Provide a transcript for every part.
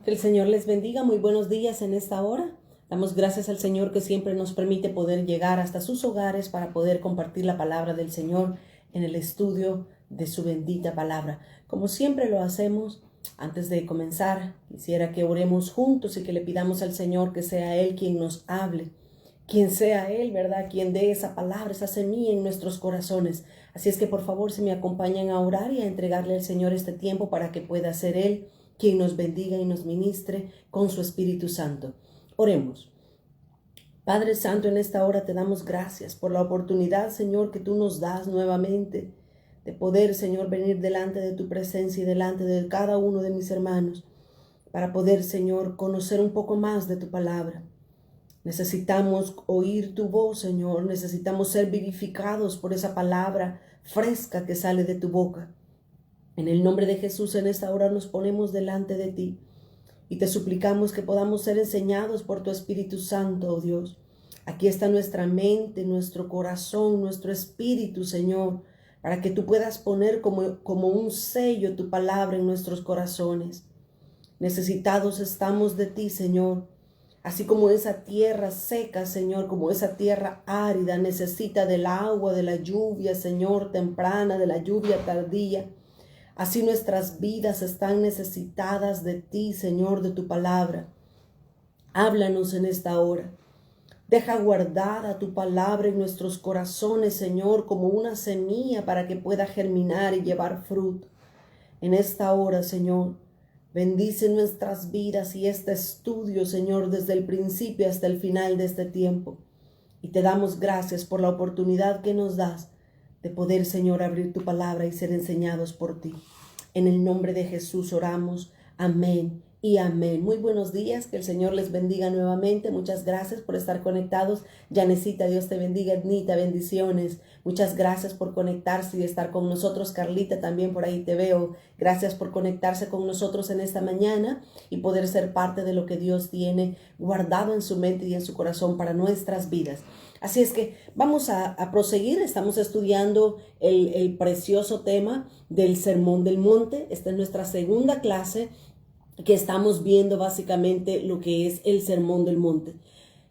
Que el Señor les bendiga. Muy buenos días en esta hora. Damos gracias al Señor que siempre nos permite poder llegar hasta sus hogares para poder compartir la palabra del Señor en el estudio de su bendita palabra. Como siempre lo hacemos, antes de comenzar, quisiera que oremos juntos y que le pidamos al Señor que sea Él quien nos hable, quien sea Él, ¿verdad? Quien dé esa palabra, esa semilla en nuestros corazones. Así es que por favor, si me acompañan a orar y a entregarle al Señor este tiempo para que pueda ser Él quien nos bendiga y nos ministre con su Espíritu Santo. Oremos. Padre Santo, en esta hora te damos gracias por la oportunidad, Señor, que tú nos das nuevamente de poder, Señor, venir delante de tu presencia y delante de cada uno de mis hermanos para poder, Señor, conocer un poco más de tu palabra. Necesitamos oír tu voz, Señor. Necesitamos ser vivificados por esa palabra fresca que sale de tu boca. En el nombre de Jesús, en esta hora nos ponemos delante de ti y te suplicamos que podamos ser enseñados por tu Espíritu Santo, oh Dios. Aquí está nuestra mente, nuestro corazón, nuestro espíritu, Señor, para que tú puedas poner como un sello tu palabra en nuestros corazones. Necesitados estamos de ti, Señor. Así como esa tierra seca, Señor, como esa tierra árida necesita del agua, de la lluvia, Señor, temprana, de la lluvia tardía. Así nuestras vidas están necesitadas de ti, Señor, de tu palabra. Háblanos en esta hora. Deja guardada tu palabra en nuestros corazones, Señor, como una semilla para que pueda germinar y llevar fruto. En esta hora, Señor, bendice nuestras vidas y este estudio, Señor, desde el principio hasta el final de este tiempo. Y te damos gracias por la oportunidad que nos das de poder, Señor, abrir tu palabra y ser enseñados por ti. En el nombre de Jesús oramos. Amén y amén. Muy buenos días, que el Señor les bendiga nuevamente. Muchas gracias por estar conectados. Yanecita, Dios te bendiga. Ednita, bendiciones. Muchas gracias por conectarse y estar con nosotros. Carlita, también por ahí te veo. Gracias por conectarse con nosotros en esta mañana y poder ser parte de lo que Dios tiene guardado en su mente y en su corazón para nuestras vidas. Así es que vamos a proseguir. Estamos estudiando el precioso tema del Sermón del Monte. Esta es nuestra segunda clase que estamos viendo básicamente lo que es el Sermón del Monte.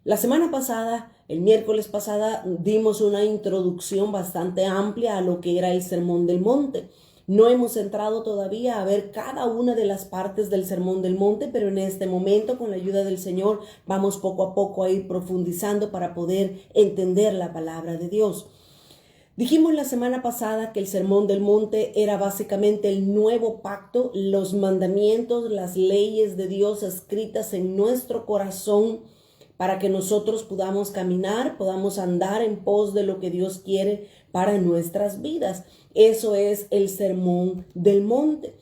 La semana pasada, el miércoles pasada, dimos una introducción bastante amplia a lo que era el Sermón del Monte. No hemos entrado todavía a ver cada una de las partes del Sermón del Monte, pero en este momento, con la ayuda del Señor, vamos poco a poco a ir profundizando para poder entender la palabra de Dios. Dijimos la semana pasada que el Sermón del Monte era básicamente el nuevo pacto, los mandamientos, las leyes de Dios escritas en nuestro corazón para que nosotros podamos caminar, podamos andar en pos de lo que Dios quiere para nuestras vidas. Eso es el Sermón del Monte.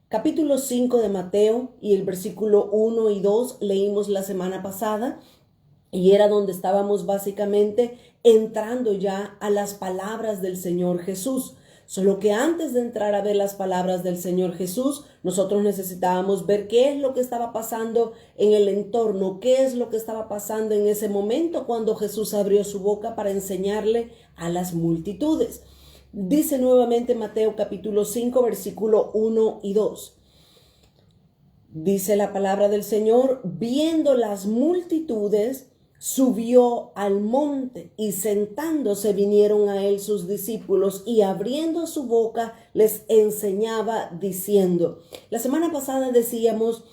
Capítulo 5 de Mateo y el versículo 1 y 2 leímos la semana pasada. Y era donde estábamos básicamente entrando ya a las palabras del Señor Jesús. Solo que antes de entrar a ver las palabras del Señor Jesús, nosotros necesitábamos ver qué es lo que estaba pasando en el entorno, qué es lo que estaba pasando en ese momento cuando Jesús abrió su boca para enseñarle a las multitudes. Dice nuevamente Mateo capítulo 5, versículo 1 y 2. Dice la palabra del Señor: viendo las multitudes, subió al monte y sentándose vinieron a él sus discípulos y abriendo su boca les enseñaba diciendo. La semana pasada decíamos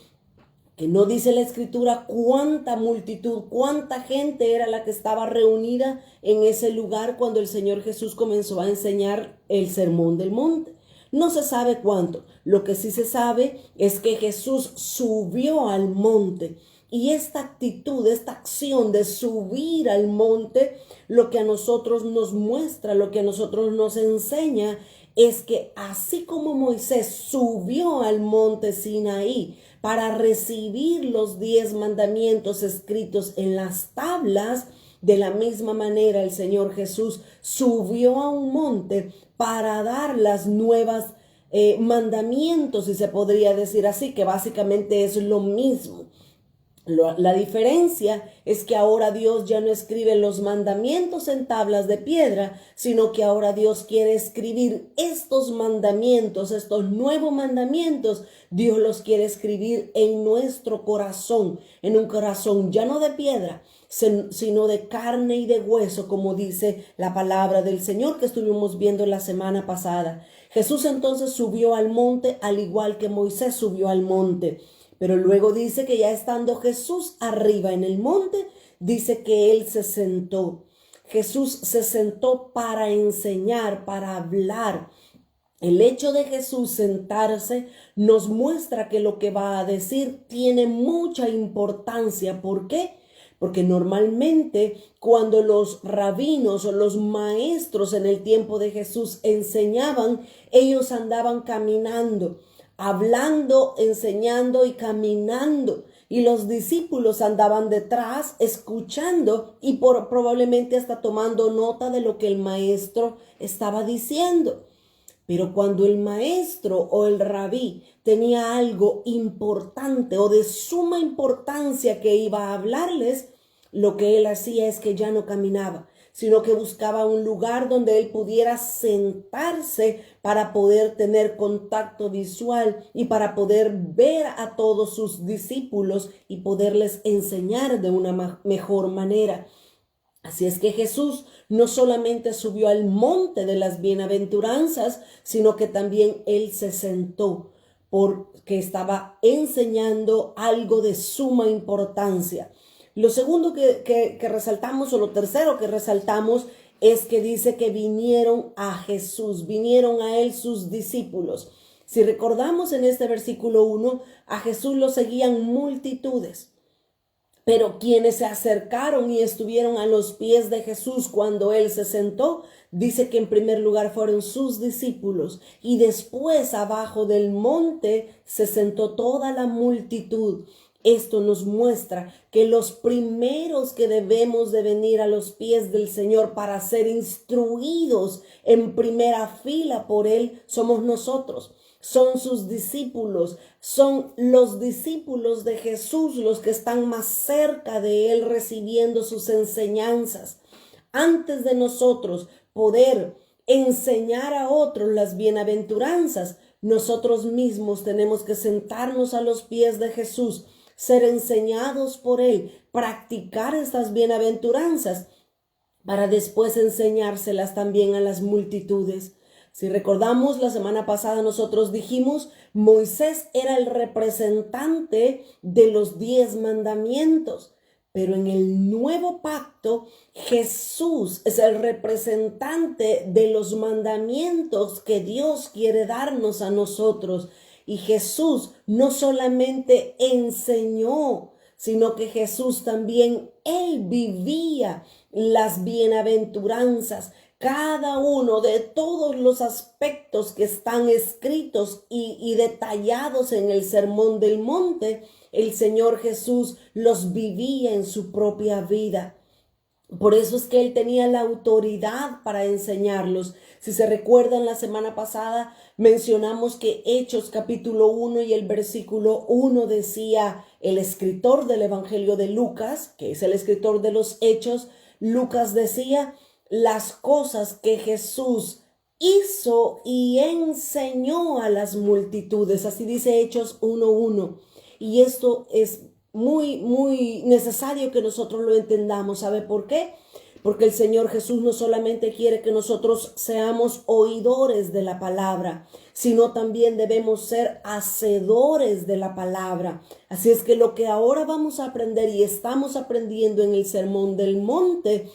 que no dice la escritura cuánta multitud, cuánta gente era la que estaba reunida en ese lugar cuando el Señor Jesús comenzó a enseñar el Sermón del Monte. No se sabe cuánto. Lo que sí se sabe es que Jesús subió al monte. Y esta actitud, esta acción de subir al monte, lo que a nosotros nos muestra, lo que a nosotros nos enseña, es que así como Moisés subió al monte Sinaí para recibir los 10 mandamientos escritos en las tablas, de la misma manera el Señor Jesús subió a un monte para dar las nuevas mandamientos, si se podría decir así, que básicamente es lo mismo. La diferencia es que ahora Dios ya no escribe los mandamientos en tablas de piedra, sino que ahora Dios quiere escribir estos mandamientos, estos nuevos mandamientos. Dios los quiere escribir en nuestro corazón, en un corazón ya no de piedra, sino de carne y de hueso, como dice la palabra del Señor que estuvimos viendo la semana pasada. Jesús entonces subió al monte, al igual que Moisés subió al monte. Pero luego dice que ya estando Jesús arriba en el monte, dice que él se sentó. Jesús se sentó para enseñar, para hablar. El hecho de Jesús sentarse nos muestra que lo que va a decir tiene mucha importancia. ¿Por qué? Porque normalmente cuando los rabinos o los maestros en el tiempo de Jesús enseñaban, ellos andaban caminando, hablando, enseñando y caminando. Y los discípulos andaban detrás, escuchando y probablemente hasta tomando nota de lo que el maestro estaba diciendo. Pero cuando el maestro o el rabí tenía algo importante o de suma importancia que iba a hablarles, lo que él hacía es que ya no caminaba, sino que buscaba un lugar donde él pudiera sentarse para poder tener contacto visual y para poder ver a todos sus discípulos y poderles enseñar de una mejor manera. Así es que Jesús no solamente subió al monte de las bienaventuranzas, sino que también él se sentó porque estaba enseñando algo de suma importancia. Lo segundo que resaltamos, o lo tercero que resaltamos, es que dice que vinieron a Jesús, vinieron a él sus discípulos. Si recordamos en este versículo 1, a Jesús lo seguían multitudes. Pero quienes se acercaron y estuvieron a los pies de Jesús cuando él se sentó, dice que en primer lugar fueron sus discípulos y después abajo del monte se sentó toda la multitud. Esto nos muestra que los primeros que debemos de venir a los pies del Señor para ser instruidos en primera fila por Él somos nosotros. Son sus discípulos, son los discípulos de Jesús los que están más cerca de Él recibiendo sus enseñanzas. Antes de nosotros poder enseñar a otros las bienaventuranzas, nosotros mismos tenemos que sentarnos a los pies de Jesús, ser enseñados por Él, practicar estas bienaventuranzas para después enseñárselas también a las multitudes. Si recordamos, la semana pasada nosotros dijimos, Moisés era el representante de los 10 mandamientos, pero en el nuevo pacto, Jesús es el representante de los mandamientos que Dios quiere darnos a nosotros. Y Jesús no solamente enseñó, sino que Jesús también, él vivía las bienaventuranzas. Cada uno de todos los aspectos que están escritos y detallados en el Sermón del Monte, el Señor Jesús los vivía en su propia vida. Por eso es que él tenía la autoridad para enseñarlos. Si se recuerdan, la semana pasada mencionamos que Hechos capítulo 1 y el versículo 1 decía el escritor del Evangelio de Lucas, que es el escritor de los Hechos, Lucas decía las cosas que Jesús hizo y enseñó a las multitudes. Así dice Hechos 1:1. Y esto es muy necesario que nosotros lo entendamos. ¿Sabe por qué? Porque el Señor Jesús no solamente quiere que nosotros seamos oidores de la palabra, sino también debemos ser hacedores de la palabra. Así es que lo que ahora vamos a aprender y estamos aprendiendo en el Sermón del Monte,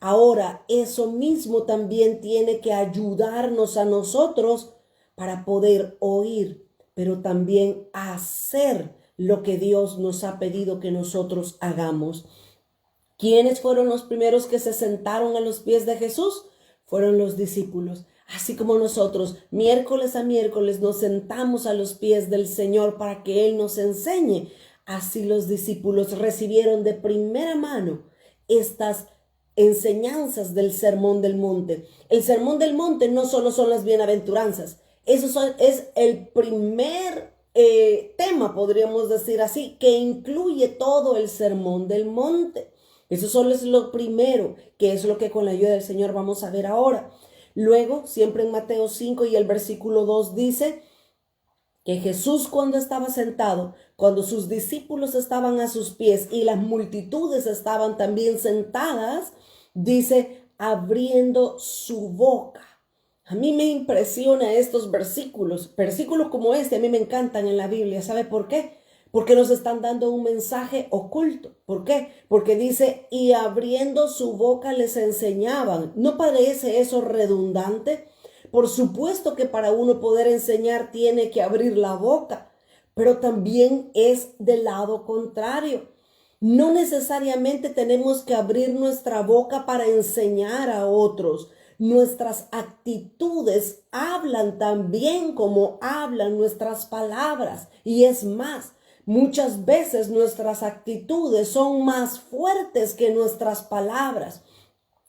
ahora eso mismo también tiene que ayudarnos a nosotros para poder oír, pero también hacer lo que Dios nos ha pedido que nosotros hagamos. ¿Quiénes fueron los primeros que se sentaron a los pies de Jesús? Fueron los discípulos. Así como nosotros, miércoles a miércoles, nos sentamos a los pies del Señor para que Él nos enseñe. Así los discípulos recibieron de primera mano estas enseñanzas del Sermón del Monte. El Sermón del Monte no solo son las bienaventuranzas. Eso es el primer tema, podríamos decir así, que incluye todo el Sermón del Monte. Eso solo es lo primero, que es lo que con la ayuda del Señor vamos a ver ahora. Luego, siempre en Mateo 5 y el versículo 2 dice que Jesús, cuando estaba sentado, cuando sus discípulos estaban a sus pies y las multitudes estaban también sentadas, dice, abriendo su boca. A mí me impresiona estos versículos como este, a mí me encantan en la Biblia. ¿Sabe por qué? Porque nos están dando un mensaje oculto. ¿Por qué? Porque dice, y abriendo su boca les enseñaban. ¿No parece eso redundante? Por supuesto que para uno poder enseñar tiene que abrir la boca, pero también es del lado contrario. No necesariamente tenemos que abrir nuestra boca para enseñar a otros. Nuestras actitudes hablan también como hablan nuestras palabras. Y es más, muchas veces nuestras actitudes son más fuertes que nuestras palabras.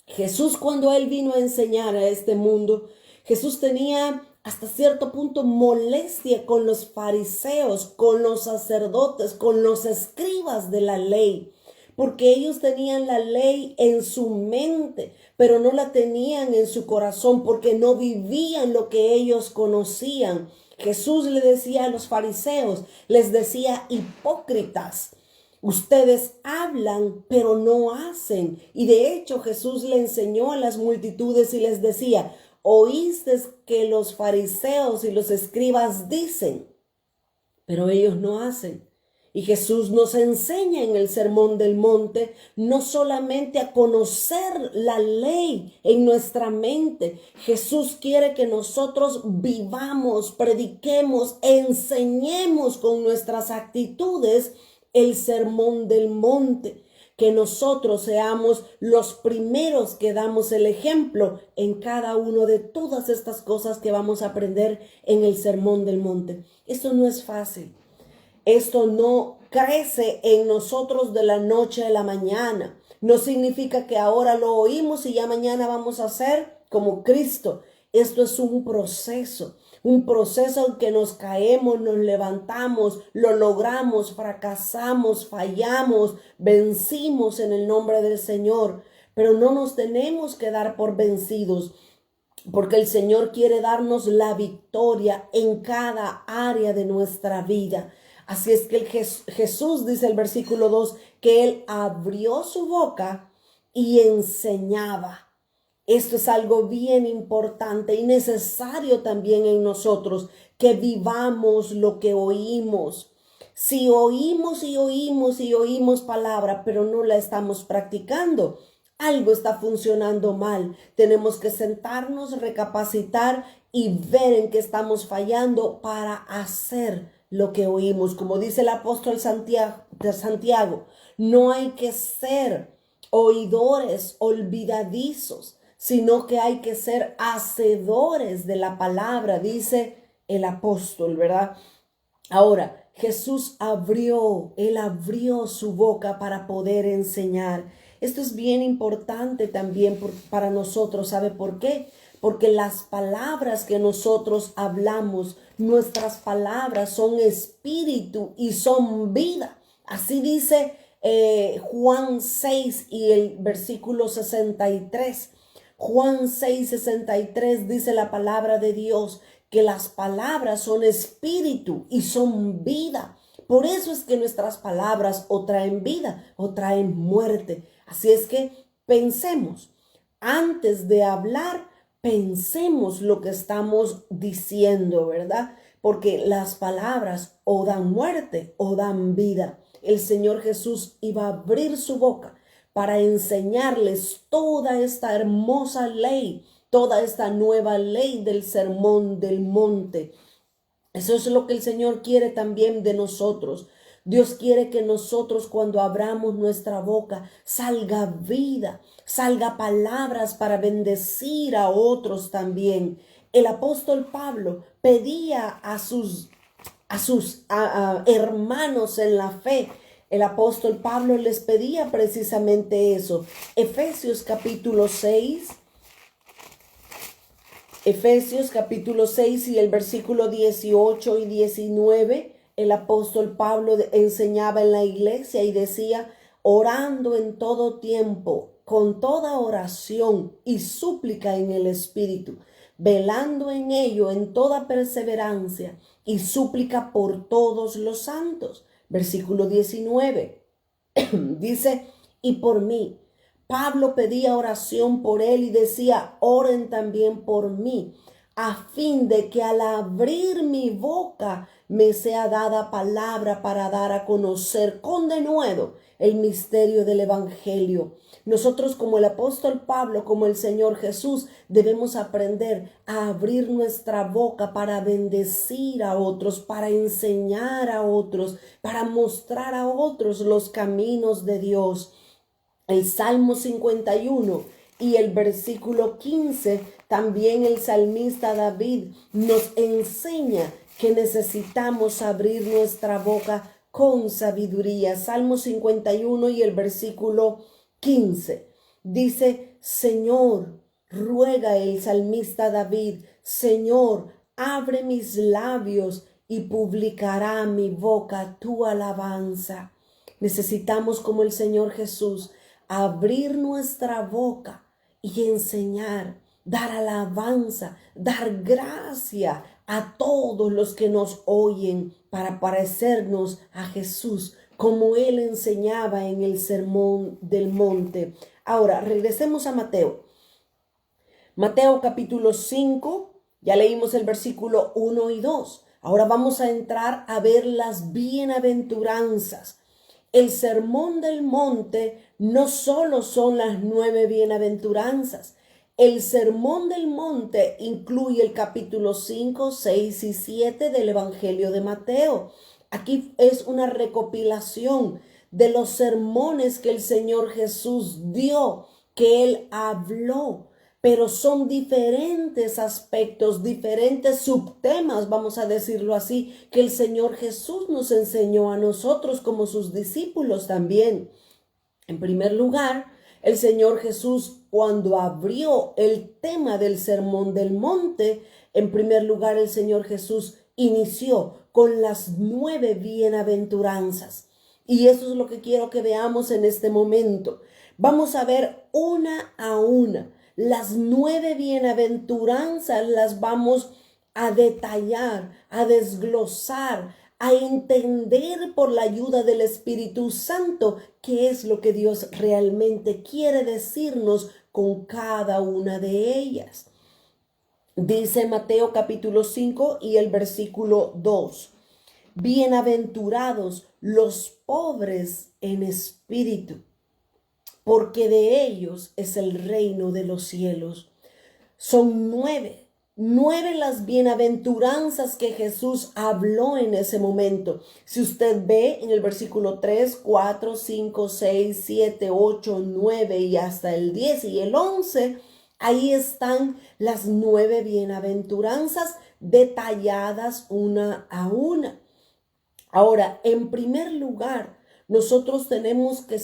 Jesús, cuando él vino a enseñar a este mundo, Jesús tenía hasta cierto punto molestia con los fariseos, con los sacerdotes, con los escribas de la ley, porque ellos tenían la ley en su mente, pero no la tenían en su corazón, porque no vivían lo que ellos conocían. Jesús le decía a los fariseos, les decía, hipócritas. Ustedes hablan, pero no hacen. Y de hecho Jesús le enseñó a las multitudes y les decía, oíste que los fariseos y los escribas dicen, pero ellos no hacen. Y Jesús nos enseña en el Sermón del Monte no solamente a conocer la ley en nuestra mente. Jesús quiere que nosotros vivamos, prediquemos, enseñemos con nuestras actitudes el Sermón del Monte. Que nosotros seamos los primeros que damos el ejemplo en cada uno de todas estas cosas que vamos a aprender en el Sermón del Monte. Esto no es fácil. Esto no crece en nosotros de la noche a la mañana. No significa que ahora lo oímos y ya mañana vamos a ser como Cristo. Esto es un proceso en que nos caemos, nos levantamos, lo logramos, fracasamos, fallamos, vencimos en el nombre del Señor. Pero no nos tenemos que dar por vencidos, porque el Señor quiere darnos la victoria en cada área de nuestra vida. Así es que Jesús dice el versículo 2 que Él abrió su boca y enseñaba. Esto es algo bien importante y necesario también en nosotros, que vivamos lo que oímos. Si oímos y oímos y oímos palabra, pero no la estamos practicando, algo está funcionando mal. Tenemos que sentarnos, recapacitar y ver en qué estamos fallando para hacer lo que oímos. Como dice el apóstol Santiago, no hay que ser oidores olvidadizos, sino que hay que ser hacedores de la palabra, dice el apóstol, ¿verdad? Ahora, Jesús Él abrió su boca para poder enseñar. Esto es bien importante también para nosotros. ¿Sabe por qué? Porque las palabras que nosotros hablamos, nuestras palabras son espíritu y son vida. Así dice Juan 6 y el versículo 63. Juan 6:63 dice la palabra de Dios que las palabras son espíritu y son vida. Por eso es que nuestras palabras o traen vida o traen muerte. Así es que pensemos, antes de hablar, pensemos lo que estamos diciendo, ¿verdad? Porque las palabras o dan muerte o dan vida. El Señor Jesús iba a abrir su boca para enseñarles toda esta hermosa ley, toda esta nueva ley del Sermón del Monte. Eso es lo que el Señor quiere también de nosotros. Dios quiere que nosotros, cuando abramos nuestra boca, salga vida, salga palabras para bendecir a otros también. El apóstol Pablo pedía a sus hermanos en la fe. El apóstol Pablo les pedía precisamente eso. Efesios capítulo 6 y el versículo 18 y 19 el apóstol Pablo enseñaba en la iglesia y decía, orando en todo tiempo, con toda oración y súplica en el Espíritu, velando en ello en toda perseverancia y súplica por todos los santos. Versículo 19 dice, y por mí. Pablo pedía oración por él y decía, oren también por mí, a fin de que al abrir mi boca me sea dada palabra para dar a conocer con denuedo el misterio del Evangelio. Nosotros, como el apóstol Pablo, como el Señor Jesús, debemos aprender a abrir nuestra boca para bendecir a otros, para enseñar a otros, para mostrar a otros los caminos de Dios. El Salmo 51 y el versículo 15, también el salmista David nos enseña que necesitamos abrir nuestra boca con sabiduría. Salmo 51 y el versículo 15 dice, Señor, ruega el salmista David, Señor, abre mis labios y publicará mi boca tu alabanza. Necesitamos, como el Señor Jesús, abrir nuestra boca y enseñar, dar alabanza, dar gracia a todos los que nos oyen para parecernos a Jesús, como Él enseñaba en el Sermón del Monte. Ahora, regresemos a Mateo. Mateo capítulo 5, ya leímos el versículo 1 y 2. Ahora vamos a entrar a ver las bienaventuranzas. El Sermón del Monte no solo son las 9 bienaventuranzas. El Sermón del Monte incluye el capítulo 5, 6 y 7 del Evangelio de Mateo. Aquí es una recopilación de los sermones que el Señor Jesús dio, que Él habló. Pero son diferentes aspectos, diferentes subtemas, vamos a decirlo así, que el Señor Jesús nos enseñó a nosotros como sus discípulos también. En primer lugar, el Señor Jesús, cuando abrió el tema del Sermón del Monte, en primer lugar el Señor Jesús inició con las 9 bienaventuranzas. Y eso es lo que quiero que veamos en este momento. Vamos a ver una a una. Las 9 bienaventuranzas las vamos a detallar, a desglosar, a entender por la ayuda del Espíritu Santo qué es lo que Dios realmente quiere decirnos con cada una de ellas. Dice Mateo capítulo 5 y el versículo 2. Bienaventurados los pobres en espíritu, porque de ellos es el reino de los cielos. Son 9 las bienaventuranzas que Jesús habló en ese momento. Si usted ve en el versículo 3, 4, 5, 6, 7, 8, 9 y hasta el 10 y el 11, ahí están las 9 bienaventuranzas detalladas una a una. Ahora, en primer lugar, nosotros tenemos que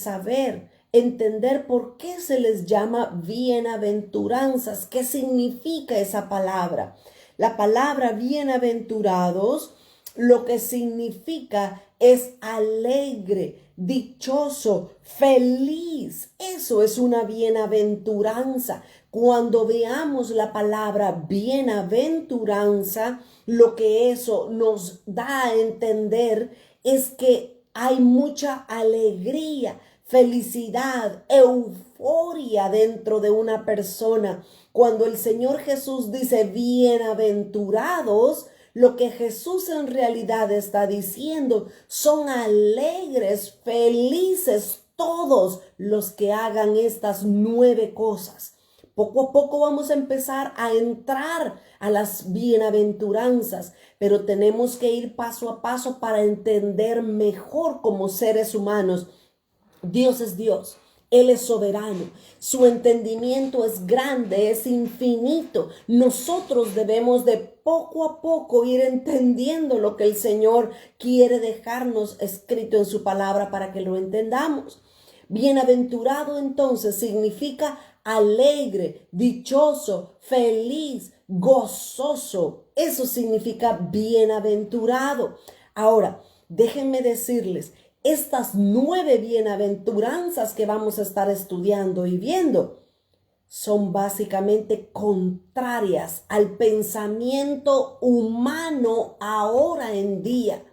entender por qué se les llama bienaventuranzas, qué significa esa palabra. La palabra bienaventurados lo que significa es alegre, dichoso, feliz. Eso es una bienaventuranza. Cuando veamos la palabra bienaventuranza, lo que eso nos da a entender es que hay mucha alegría, felicidad, euforia dentro de una persona. Cuando el Señor Jesús dice bienaventurados, lo que Jesús en realidad está diciendo son alegres, felices todos los que hagan estas 9 cosas. Poco a poco vamos a empezar a entrar a las bienaventuranzas, pero tenemos que ir paso a paso para entender mejor como seres humanos. Dios es Dios, Él es soberano, su entendimiento es grande, es infinito. Nosotros debemos de poco a poco ir entendiendo lo que el Señor quiere dejarnos escrito en su palabra para que lo entendamos. Bienaventurado entonces significa alegre, dichoso, feliz, gozoso. Eso significa bienaventurado. Ahora, déjenme decirles, estas 9 bienaventuranzas que vamos a estar estudiando y viendo son básicamente contrarias al pensamiento humano ahora en día.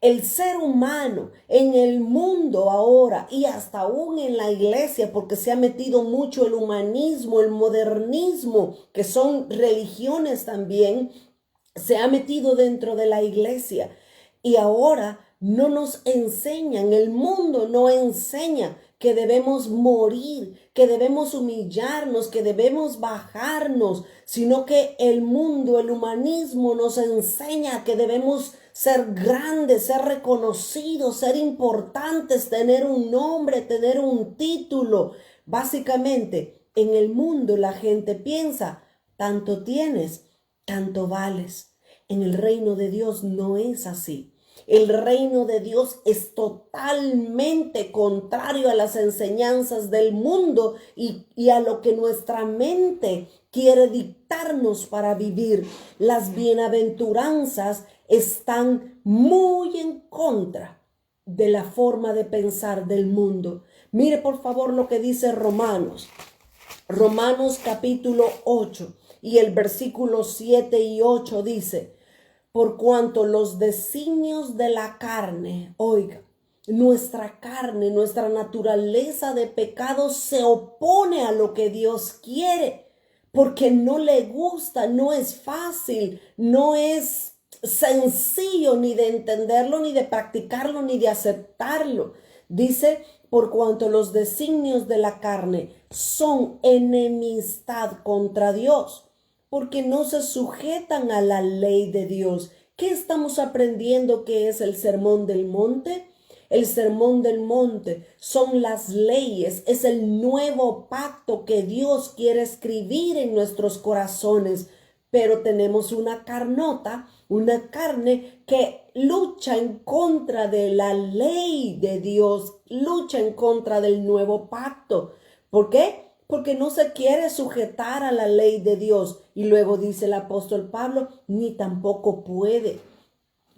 El ser humano en el mundo ahora y hasta aún en la iglesia, porque se ha metido mucho el humanismo, el modernismo, que son religiones también, se ha metido dentro de la iglesia. Y ahora no nos enseñan, el mundo no enseña que debemos morir, que debemos humillarnos, que debemos bajarnos, sino que el mundo, el humanismo nos enseña que debemos ser grandes, ser reconocidos, ser importantes, tener un nombre, tener un título. Básicamente, en el mundo la gente piensa, tanto tienes, tanto vales. En el reino de Dios no es así. El reino de Dios es totalmente contrario a las enseñanzas del mundo y a lo que nuestra mente quiere dictarnos para vivir. Las bienaventuranzas están muy en contra de la forma de pensar del mundo. Mire por favor lo que dice Romanos. Romanos capítulo 8 y el versículo 7 y 8 dice: por cuanto los designios de la carne, oiga, nuestra carne, nuestra naturaleza de pecado se opone a lo que Dios quiere, porque no le gusta, no es fácil, no es sencillo ni de entenderlo, ni de practicarlo, ni de aceptarlo. Dice, por cuanto los designios de la carne son enemistad contra Dios, porque no se sujetan a la ley de Dios. ¿Qué estamos aprendiendo que es el sermón del monte? El sermón del monte son las leyes, es el nuevo pacto que Dios quiere escribir en nuestros corazones. Pero tenemos una carnota, una carne que lucha en contra de la ley de Dios, lucha en contra del nuevo pacto. ¿Por qué? Porque no se quiere sujetar a la ley de Dios. Y luego dice el apóstol Pablo, ni tampoco puede.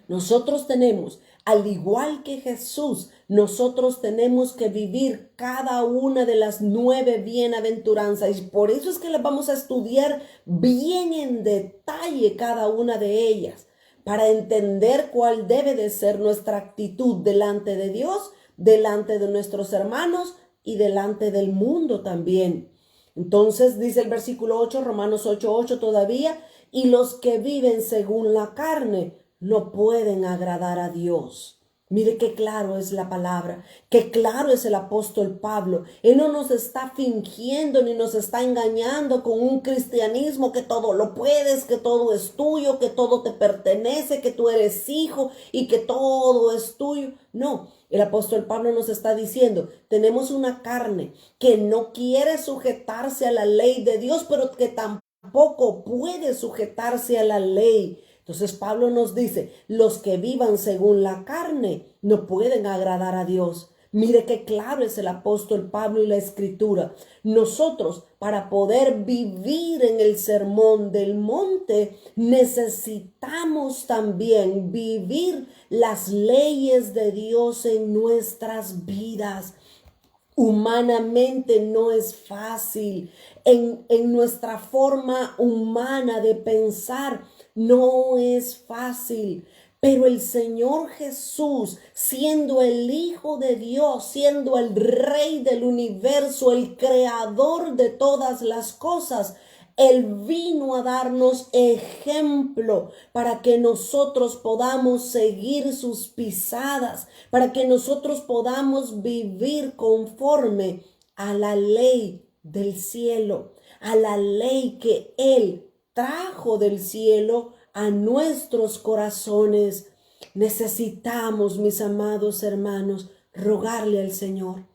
Nosotros tenemos, al igual que Jesús, nosotros tenemos que vivir cada una de las 9 bienaventuranzas. Y por eso es que las vamos a estudiar bien en detalle cada una de ellas, para entender cuál debe de ser nuestra actitud delante de Dios, delante de nuestros hermanos y delante del mundo también. Entonces dice el versículo 8, Romanos 8:8 todavía, y los que viven según la carne no pueden agradar a Dios. Mire qué claro es la palabra, qué claro es el apóstol Pablo. Él no nos está fingiendo ni nos está engañando con un cristianismo que todo lo puedes, que todo es tuyo, que todo te pertenece, que tú eres hijo y que todo es tuyo. No, el apóstol Pablo nos está diciendo, tenemos una carne que no quiere sujetarse a la ley de Dios, pero que tampoco puede sujetarse a la ley. Entonces Pablo nos dice, los que vivan según la carne no pueden agradar a Dios. Mire qué claro es el apóstol Pablo y la escritura. Nosotros, para poder vivir en el sermón del monte, necesitamos también vivir las leyes de Dios en nuestras vidas. Humanamente no es fácil. En nuestra forma humana de pensar no es fácil. Pero el Señor Jesús, siendo el Hijo de Dios, siendo el Rey del universo, el Creador de todas las cosas, Él vino a darnos ejemplo para que nosotros podamos seguir sus pisadas, para que nosotros podamos vivir conforme a la ley del cielo, a la ley que Él trajo del cielo a nuestros corazones. Necesitamos, mis amados hermanos, rogarle al Señor.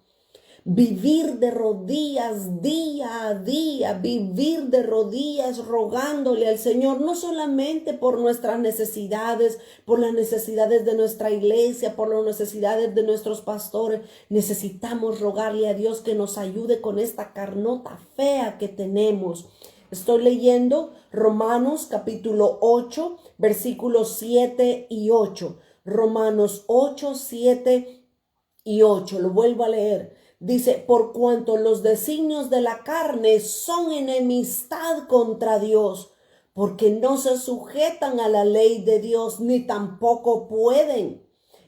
Vivir de rodillas día a día, vivir de rodillas rogándole al Señor, no solamente por nuestras necesidades, por las necesidades de nuestra iglesia, por las necesidades de nuestros pastores. Necesitamos rogarle a Dios que nos ayude con esta carnota fea que tenemos. Estoy leyendo Romanos capítulo 8, versículos 7 y 8. Romanos 8, 7 y 8. Lo vuelvo a leer. Dice, por cuanto los designios de la carne son enemistad contra Dios, porque no se sujetan a la ley de Dios, ni tampoco pueden.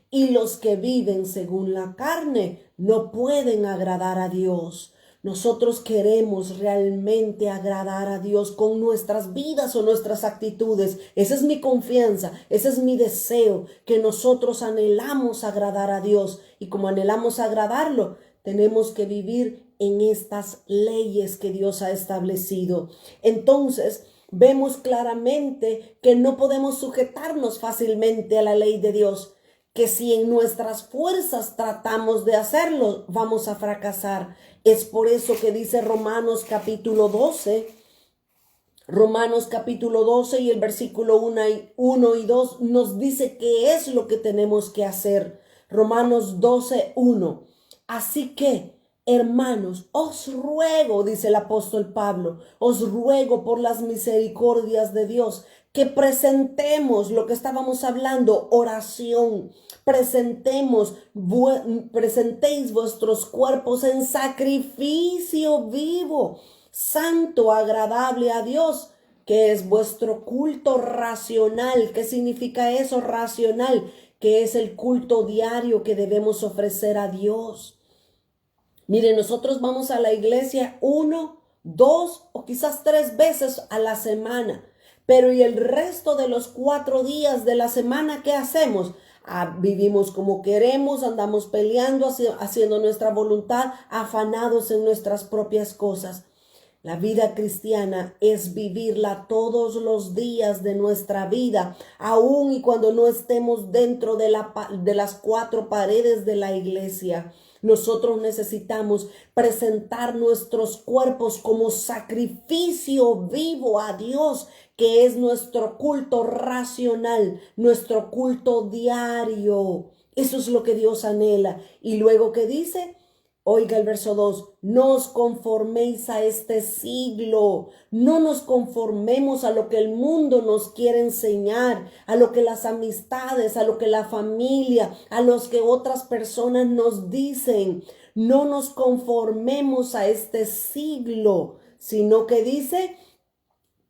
Y los que viven según la carne no pueden agradar a Dios. Nosotros queremos realmente agradar a Dios con nuestras vidas o nuestras actitudes. Esa es mi confianza, ese es mi deseo, que nosotros anhelamos agradar a Dios. Y como anhelamos agradarlo, tenemos que vivir en estas leyes que Dios ha establecido. Entonces, vemos claramente que no podemos sujetarnos fácilmente a la ley de Dios, que si en nuestras fuerzas tratamos de hacerlo, vamos a fracasar. Es por eso que dice Romanos capítulo 12 y el versículo 1 y 2 nos dice qué es lo que tenemos que hacer. Romanos 12, 1. Así que, hermanos, os ruego, dice el apóstol Pablo, os ruego por las misericordias de Dios, que presentemos lo que estábamos hablando, oración. Presentéis vuestros cuerpos en sacrificio vivo, santo, agradable a Dios, que es vuestro culto racional. ¿Qué significa eso, racional? Que es el culto diario que debemos ofrecer a Dios. Mire, nosotros vamos a la iglesia 1, 2 o quizás 3 veces a la semana. Pero ¿y el resto de los 4 días de la semana qué hacemos? Vivimos como queremos, andamos peleando, haciendo nuestra voluntad, afanados en nuestras propias cosas. La vida cristiana es vivirla todos los días de nuestra vida, aun y cuando no estemos dentro de las 4 paredes de la iglesia. Nosotros necesitamos presentar nuestros cuerpos como sacrificio vivo a Dios, que es nuestro culto racional, nuestro culto diario. Eso es lo que Dios anhela. Y luego, ¿qué dice? Oiga el verso 2, no os conforméis a este siglo, no nos conformemos a lo que el mundo nos quiere enseñar, a lo que las amistades, a lo que la familia, a los que otras personas nos dicen. No nos conformemos a este siglo, sino que dice,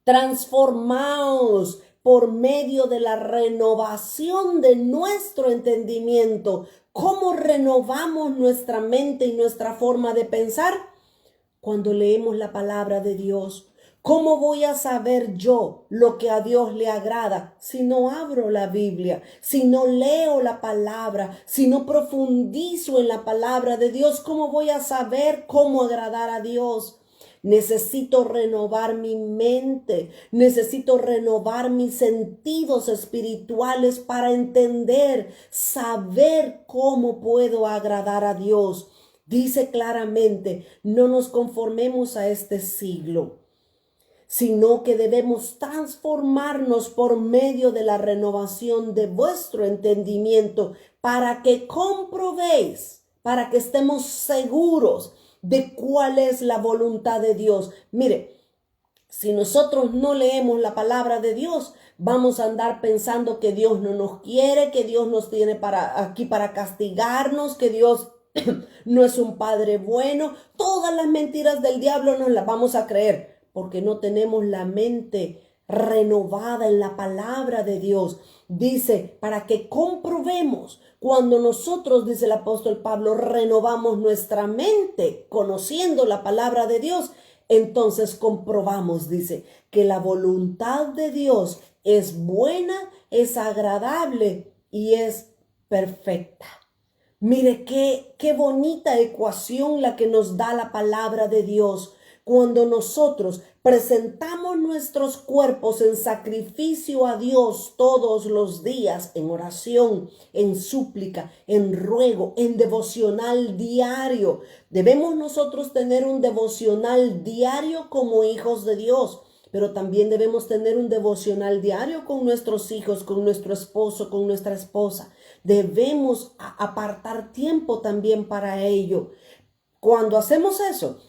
transformaos por medio de la renovación de nuestro entendimiento. ¿Cómo renovamos nuestra mente y nuestra forma de pensar? Cuando leemos la palabra de Dios. ¿Cómo voy a saber yo lo que a Dios le agrada si no abro la Biblia, si no leo la palabra, si no profundizo en la palabra de Dios? ¿Cómo voy a saber cómo agradar a Dios? Necesito renovar mi mente, necesito renovar mis sentidos espirituales para entender, saber cómo puedo agradar a Dios. Dice claramente, no nos conformemos a este siglo, sino que debemos transformarnos por medio de la renovación de vuestro entendimiento para que comprobéis, para que estemos seguros de cuál es la voluntad de Dios. Mire, si nosotros no leemos la palabra de Dios, vamos a andar pensando que Dios no nos quiere, que Dios nos tiene aquí para castigarnos, que Dios no es un padre bueno. Todas las mentiras del diablo nos las vamos a creer porque no tenemos la mente renovada en la palabra de Dios. Dice, para que comprobemos. Cuando nosotros, dice el apóstol Pablo, renovamos nuestra mente conociendo la palabra de Dios, entonces comprobamos, dice, que la voluntad de Dios es buena, es agradable y es perfecta. Mire qué bonita ecuación la que nos da la palabra de Dios. Cuando nosotros presentamos nuestros cuerpos en sacrificio a Dios todos los días, en oración, en súplica, en ruego, en devocional diario. Debemos nosotros tener un devocional diario como hijos de Dios, pero también debemos tener un devocional diario con nuestros hijos, con nuestro esposo, con nuestra esposa. Debemos apartar tiempo también para ello. Cuando hacemos eso,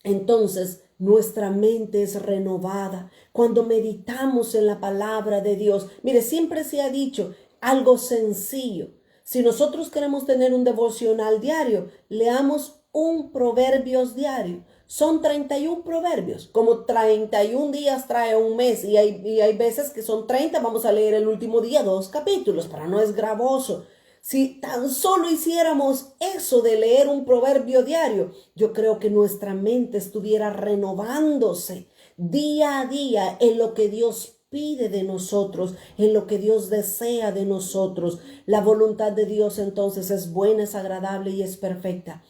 entonces nuestra mente es renovada. Cuando meditamos en la palabra de Dios, mire, siempre se ha dicho, algo sencillo. Si nosotros queremos tener un devocional diario, leamos un proverbios diario. Son 31 proverbios, como 31 días trae un mes y hay veces que son 30, vamos a leer el último día 2 capítulos, para no es gravoso. Si tan solo hiciéramos eso de leer un proverbio diario, yo creo que nuestra mente estuviera renovándose día a día en lo que Dios pide de nosotros, en lo que Dios desea de nosotros. La voluntad de Dios entonces es buena, es agradable y es perfecta.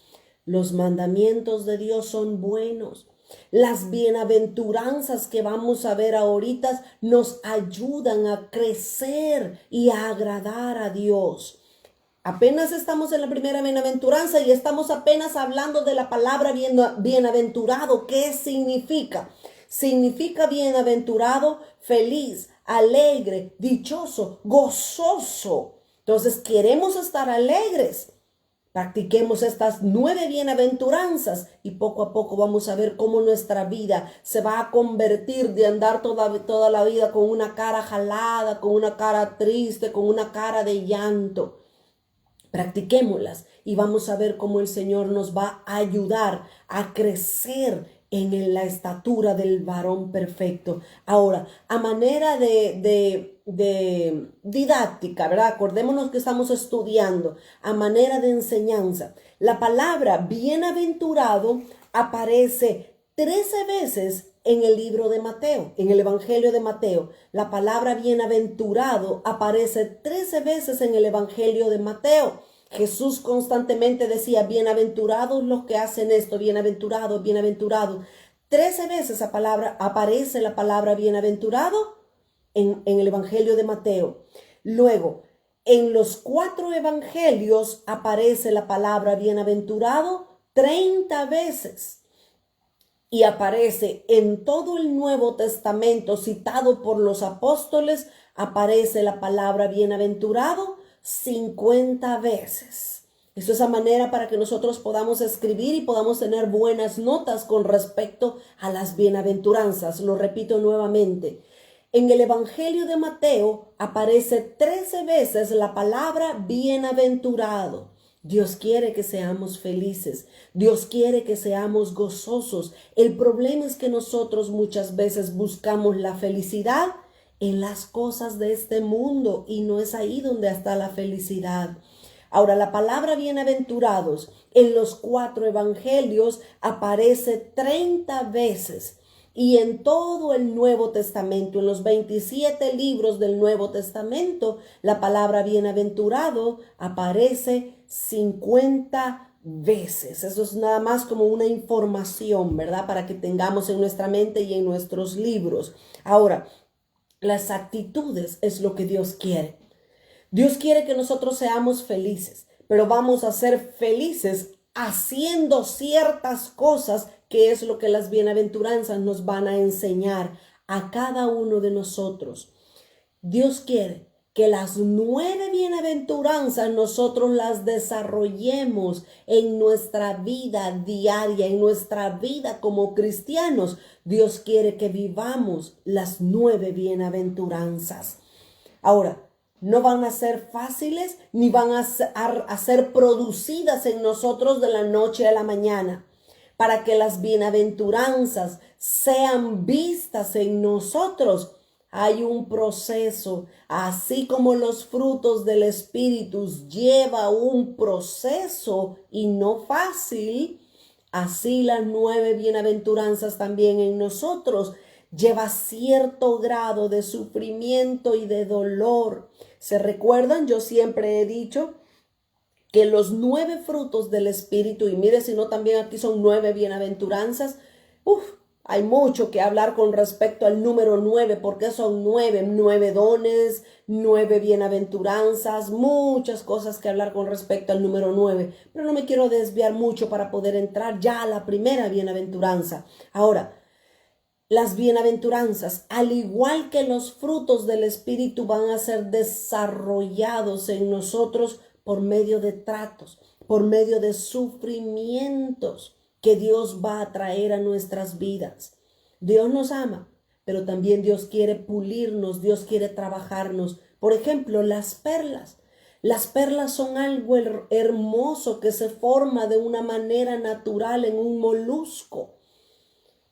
Los mandamientos de Dios son buenos. Las bienaventuranzas que vamos a ver ahorita nos ayudan a crecer y a agradar a Dios. Apenas estamos en la primera bienaventuranza y estamos apenas hablando de la palabra bienaventurado. ¿Qué significa? Significa bienaventurado, feliz, alegre, dichoso, gozoso. Entonces queremos estar alegres. Practiquemos estas 9 bienaventuranzas y poco a poco vamos a ver cómo nuestra vida se va a convertir de andar toda la vida con una cara jalada, con una cara triste, con una cara de llanto. Practiquémoslas y vamos a ver cómo el Señor nos va a ayudar a crecer en la estatura del varón perfecto. Ahora, a manera de didáctica, ¿verdad? Acordémonos que estamos estudiando a manera de enseñanza. La palabra bienaventurado aparece 13 veces en el libro de Mateo, en el Evangelio de Mateo. La palabra bienaventurado aparece 13 veces en el Evangelio de Mateo. Jesús constantemente decía, bienaventurados los que hacen esto, bienaventurados, bienaventurados. 13 veces aparece la palabra bienaventurado en el Evangelio de Mateo. Luego, en los 4 evangelios aparece la palabra bienaventurado 30 veces. Y aparece en todo el Nuevo Testamento citado por los apóstoles, aparece la palabra bienaventurado 50 veces. Eso es a manera para que nosotros podamos escribir y podamos tener buenas notas con respecto a las bienaventuranzas. Lo repito nuevamente. En el Evangelio de Mateo aparece 13 veces la palabra bienaventurado. Dios quiere que seamos felices. Dios quiere que seamos gozosos. El problema es que nosotros muchas veces buscamos la felicidad en las cosas de este mundo y no es ahí donde está la felicidad. Ahora, la palabra bienaventurados en los 4 evangelios aparece 30 veces y en todo el Nuevo Testamento, en los 27 libros del Nuevo Testamento, la palabra bienaventurado aparece 50 veces. Eso es nada más como una información, ¿verdad? Para que tengamos en nuestra mente y en nuestros libros. Ahora, las actitudes es lo que Dios quiere. Dios quiere que nosotros seamos felices, pero vamos a ser felices haciendo ciertas cosas, que es lo que las bienaventuranzas nos van a enseñar a cada uno de nosotros. Dios quiere que las 9 bienaventuranzas nosotros las desarrollemos en nuestra vida diaria, en nuestra vida como cristianos. Dios quiere que vivamos las 9 bienaventuranzas. Ahora, no van a ser fáciles ni van a ser producidas en nosotros de la noche a la mañana. Para que las bienaventuranzas sean vistas en nosotros, hay un proceso, así como los frutos del Espíritu lleva un proceso y no fácil, así las 9 bienaventuranzas también en nosotros lleva cierto grado de sufrimiento y de dolor. ¿Se recuerdan? Yo siempre he dicho que los 9 frutos del Espíritu, y mire si no también aquí son 9 bienaventuranzas, hay mucho que hablar con respecto al número 9, porque son 9 dones, 9 bienaventuranzas, muchas cosas que hablar con respecto al número 9. Pero no me quiero desviar mucho para poder entrar ya a la primera bienaventuranza. Ahora, las bienaventuranzas, al igual que los frutos del Espíritu, van a ser desarrollados en nosotros por medio de tratos, por medio de sufrimientos que Dios va a traer a nuestras vidas. Dios nos ama, pero también Dios quiere pulirnos, Dios quiere trabajarnos, Por ejemplo, las perlas. Las perlas son algo hermoso que se forma de una manera natural en un molusco.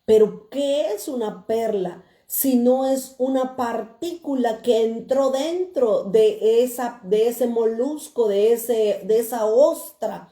Pero ¿qué es una perla? Si no es una partícula que entró dentro de ese molusco, de esa ostra.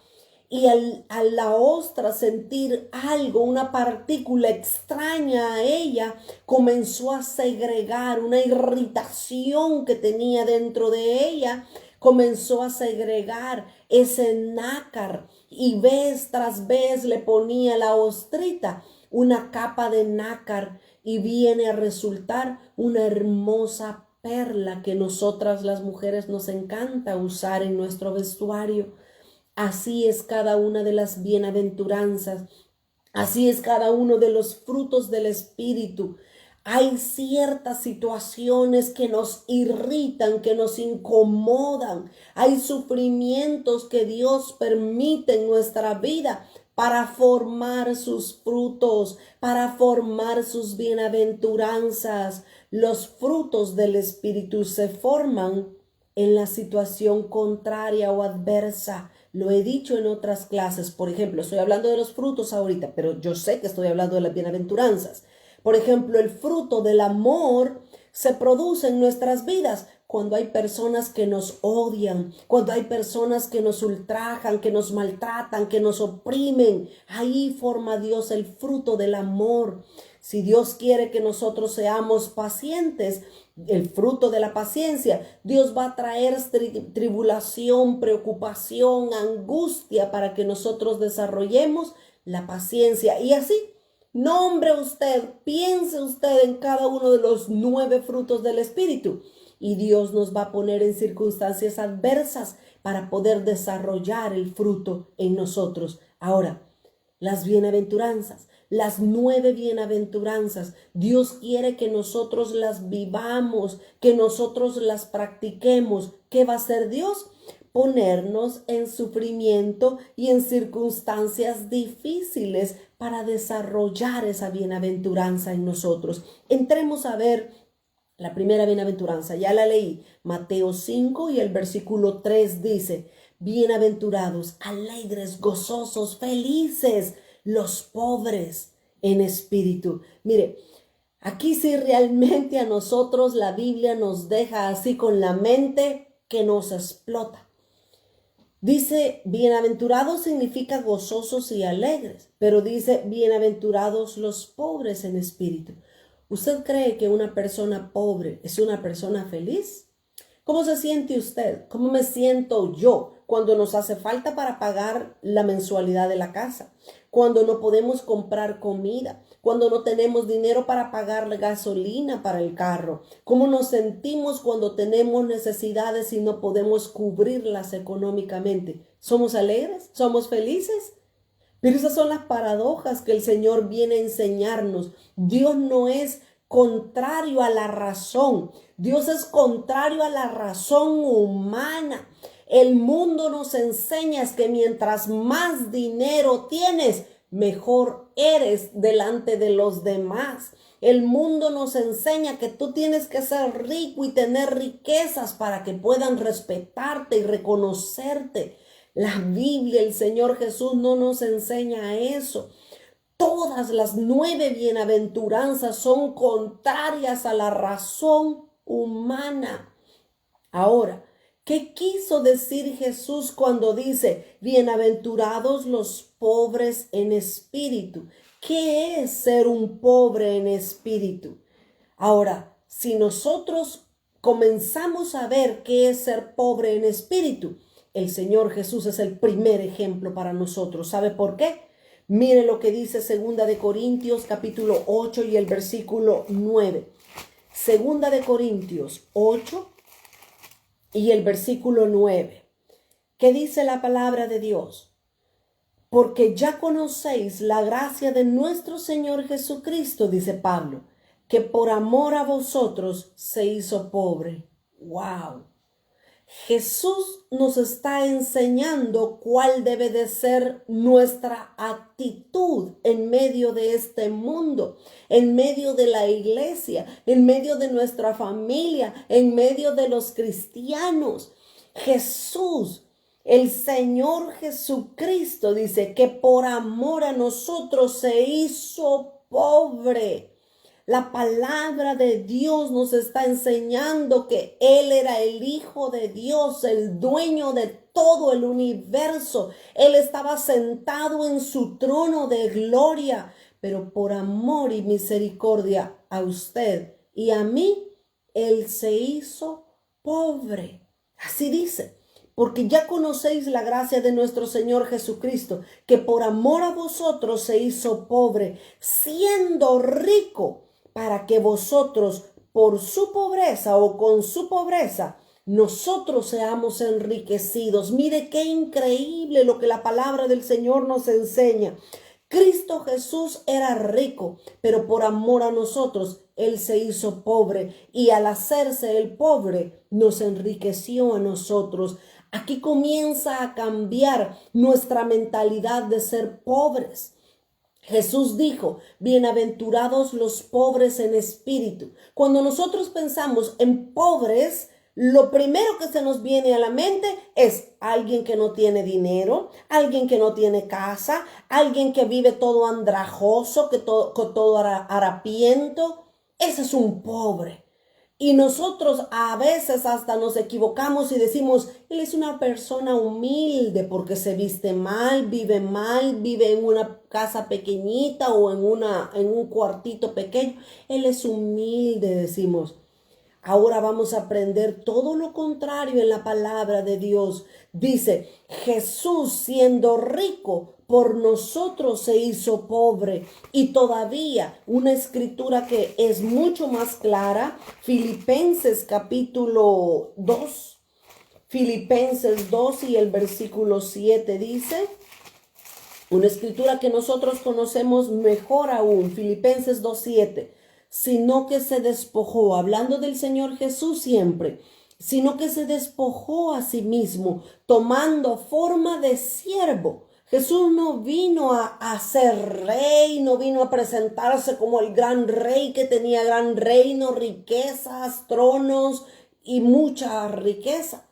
Y a la ostra sentir algo, una partícula extraña a ella, comenzó a segregar una irritación que tenía dentro de ella, comenzó a segregar ese nácar y vez tras vez le ponía la ostrita una capa de nácar y viene a resultar una hermosa perla que nosotras las mujeres nos encanta usar en nuestro vestuario. Así es cada una de las bienaventuranzas, así es cada uno de los frutos del Espíritu. Hay ciertas situaciones que nos irritan, que nos incomodan. Hay sufrimientos que Dios permite en nuestra vida para formar sus frutos, para formar sus bienaventuranzas. Los frutos del Espíritu se forman en la situación contraria o adversa. Lo he dicho en otras clases. Por ejemplo, estoy hablando de los frutos ahorita, pero yo sé que estoy hablando de las bienaventuranzas. Por ejemplo, el fruto del amor se produce en nuestras vidas cuando hay personas que nos odian, cuando hay personas que nos ultrajan, que nos maltratan, que nos oprimen. Ahí forma Dios el fruto del amor. Si Dios quiere que nosotros seamos pacientes, el fruto de la paciencia, Dios va a traer tribulación, preocupación, angustia para que nosotros desarrollemos la paciencia. Y así, nombre usted, piense usted en cada uno de los 9 frutos del Espíritu. Y Dios nos va a poner en circunstancias adversas para poder desarrollar el fruto en nosotros. Ahora, las bienaventuranzas, las 9 bienaventuranzas, Dios quiere que nosotros las vivamos, que nosotros las practiquemos. ¿Qué va a hacer Dios? Ponernos en sufrimiento y en circunstancias difíciles para desarrollar esa bienaventuranza en nosotros. Entremos a ver la primera bienaventuranza. Ya la leí, Mateo 5 y el versículo 3 dice: bienaventurados, alegres, gozosos, felices, los pobres en espíritu. Mire, aquí sí realmente a nosotros la Biblia nos deja así con la mente que nos explota. Dice, bienaventurados significa gozosos y alegres, pero dice, bienaventurados los pobres en espíritu. ¿Usted cree que una persona pobre es una persona feliz? ¿Cómo se siente usted? ¿Cómo me siento yo cuando nos hace falta para pagar la mensualidad de la casa? Cuando no podemos comprar comida, cuando no tenemos dinero para pagar la gasolina para el carro. ¿Cómo nos sentimos cuando tenemos necesidades y no podemos cubrirlas económicamente? ¿Somos alegres? ¿Somos felices? Pero esas son las paradojas que el Señor viene a enseñarnos. Dios no es contrario a la razón. Dios es contrario a la razón humana. El mundo nos enseña que mientras más dinero tienes, mejor eres delante de los demás. El mundo nos enseña que tú tienes que ser rico y tener riquezas para que puedan respetarte y reconocerte. La Biblia, el Señor Jesús no nos enseña eso. Todas las 9 bienaventuranzas son contrarias a la razón humana. Ahora, ¿qué quiso decir Jesús cuando dice, bienaventurados los pobres en espíritu? ¿Qué es ser un pobre en espíritu? Ahora, si nosotros comenzamos a ver qué es ser pobre en espíritu, el Señor Jesús es el primer ejemplo para nosotros. ¿Sabe por qué? Mire lo que dice 2 Corintios capítulo 8 y el versículo 9. 2 Corintios 8 y el versículo 9. ¿Qué dice la palabra de Dios? Porque ya conocéis la gracia de nuestro Señor Jesucristo, dice Pablo, que por amor a vosotros se hizo pobre. ¡Wow! Jesús nos está enseñando cuál debe de ser nuestra actitud en medio de este mundo, en medio de la iglesia, en medio de nuestra familia, en medio de los cristianos. Jesús, el Señor Jesucristo, dice que por amor a nosotros se hizo pobre. La palabra de Dios nos está enseñando que Él era el Hijo de Dios, el dueño de todo el universo. Él estaba sentado en su trono de gloria, pero por amor y misericordia a usted y a mí, Él se hizo pobre. Así dice. Porque ya conocéis la gracia de nuestro Señor Jesucristo, que por amor a vosotros se hizo pobre, siendo rico, para que vosotros, por su pobreza o con su pobreza, nosotros seamos enriquecidos. Mire qué increíble lo que la palabra del Señor nos enseña. Cristo Jesús era rico, pero por amor a nosotros, Él se hizo pobre, y al hacerse el pobre, nos enriqueció a nosotros. Aquí comienza a cambiar nuestra mentalidad de ser pobres. Jesús dijo, bienaventurados los pobres en espíritu. Cuando nosotros pensamos en pobres, lo primero que se nos viene a la mente es alguien que no tiene dinero, alguien que no tiene casa, alguien que vive todo andrajoso, que todo harapiento. Ese es un pobre. Y nosotros a veces hasta nos equivocamos y decimos, él es una persona humilde porque se viste mal, vive en una casa pequeñita o en un cuartito pequeño. Él es humilde, decimos. Ahora vamos a aprender todo lo contrario en la palabra de Dios. Dice, Jesús siendo rico por nosotros se hizo pobre. Y todavía una escritura que es mucho más clara, Filipenses capítulo 2. Filipenses 2 y el versículo 7 dice, una escritura que nosotros conocemos mejor aún, Filipenses 2:7. Sino que se despojó, hablando del Señor Jesús siempre, sino que se despojó a sí mismo, tomando forma de siervo. Jesús no vino a ser rey, no vino a presentarse como el gran rey que tenía gran reino, riquezas, tronos y mucha riqueza.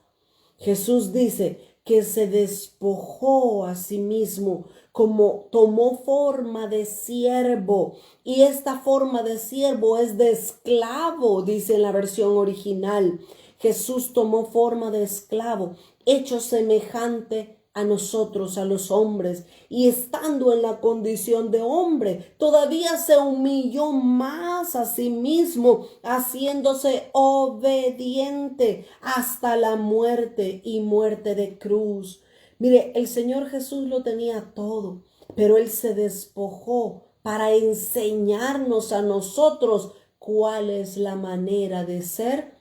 Jesús dice que se despojó a sí mismo, como tomó forma de siervo, y esta forma de siervo es de esclavo, dice en la versión original. Jesús tomó forma de esclavo, hecho semejante a nosotros, a los hombres, y estando en la condición de hombre, todavía se humilló más a sí mismo, haciéndose obediente hasta la muerte y muerte de cruz. Mire, el Señor Jesús lo tenía todo, pero Él se despojó para enseñarnos a nosotros cuál es la manera de ser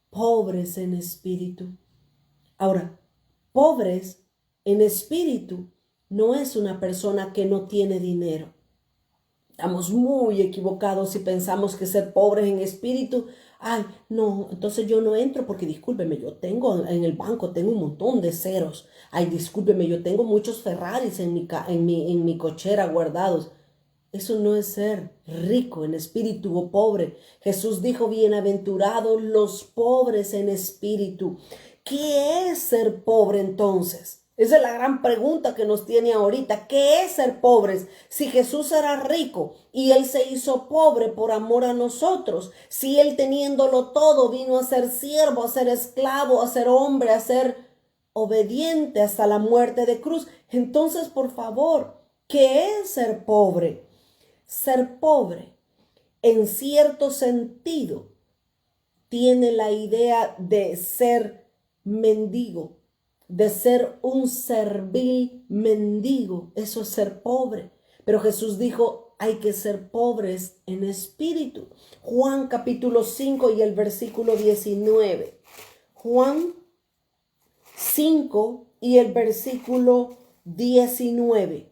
pobres en espíritu. Ahora, pobres en espíritu no es una persona que no tiene dinero. Estamos muy equivocados si pensamos que ser pobres en espíritu, ay, no, entonces yo no entro porque discúlpeme, yo tengo en el banco, tengo un montón de ceros. Ay, discúlpeme, yo tengo muchos Ferraris en mi cochera guardados. Eso no es ser rico en espíritu o pobre. Jesús dijo, bienaventurados los pobres en espíritu. ¿Qué es ser pobre entonces? Esa es la gran pregunta que nos tiene ahorita. ¿Qué es ser pobres? Si Jesús era rico y Él se hizo pobre por amor a nosotros, si Él teniéndolo todo vino a ser siervo, a ser esclavo, a ser hombre, a ser obediente hasta la muerte de cruz, entonces por favor, ¿qué es ser pobre? Ser pobre, en cierto sentido, tiene la idea de ser mendigo, de ser un servil mendigo. Eso es ser pobre. Pero Jesús dijo, hay que ser pobres en espíritu. Juan capítulo 5 y el versículo 19. Juan 5 y el versículo 19.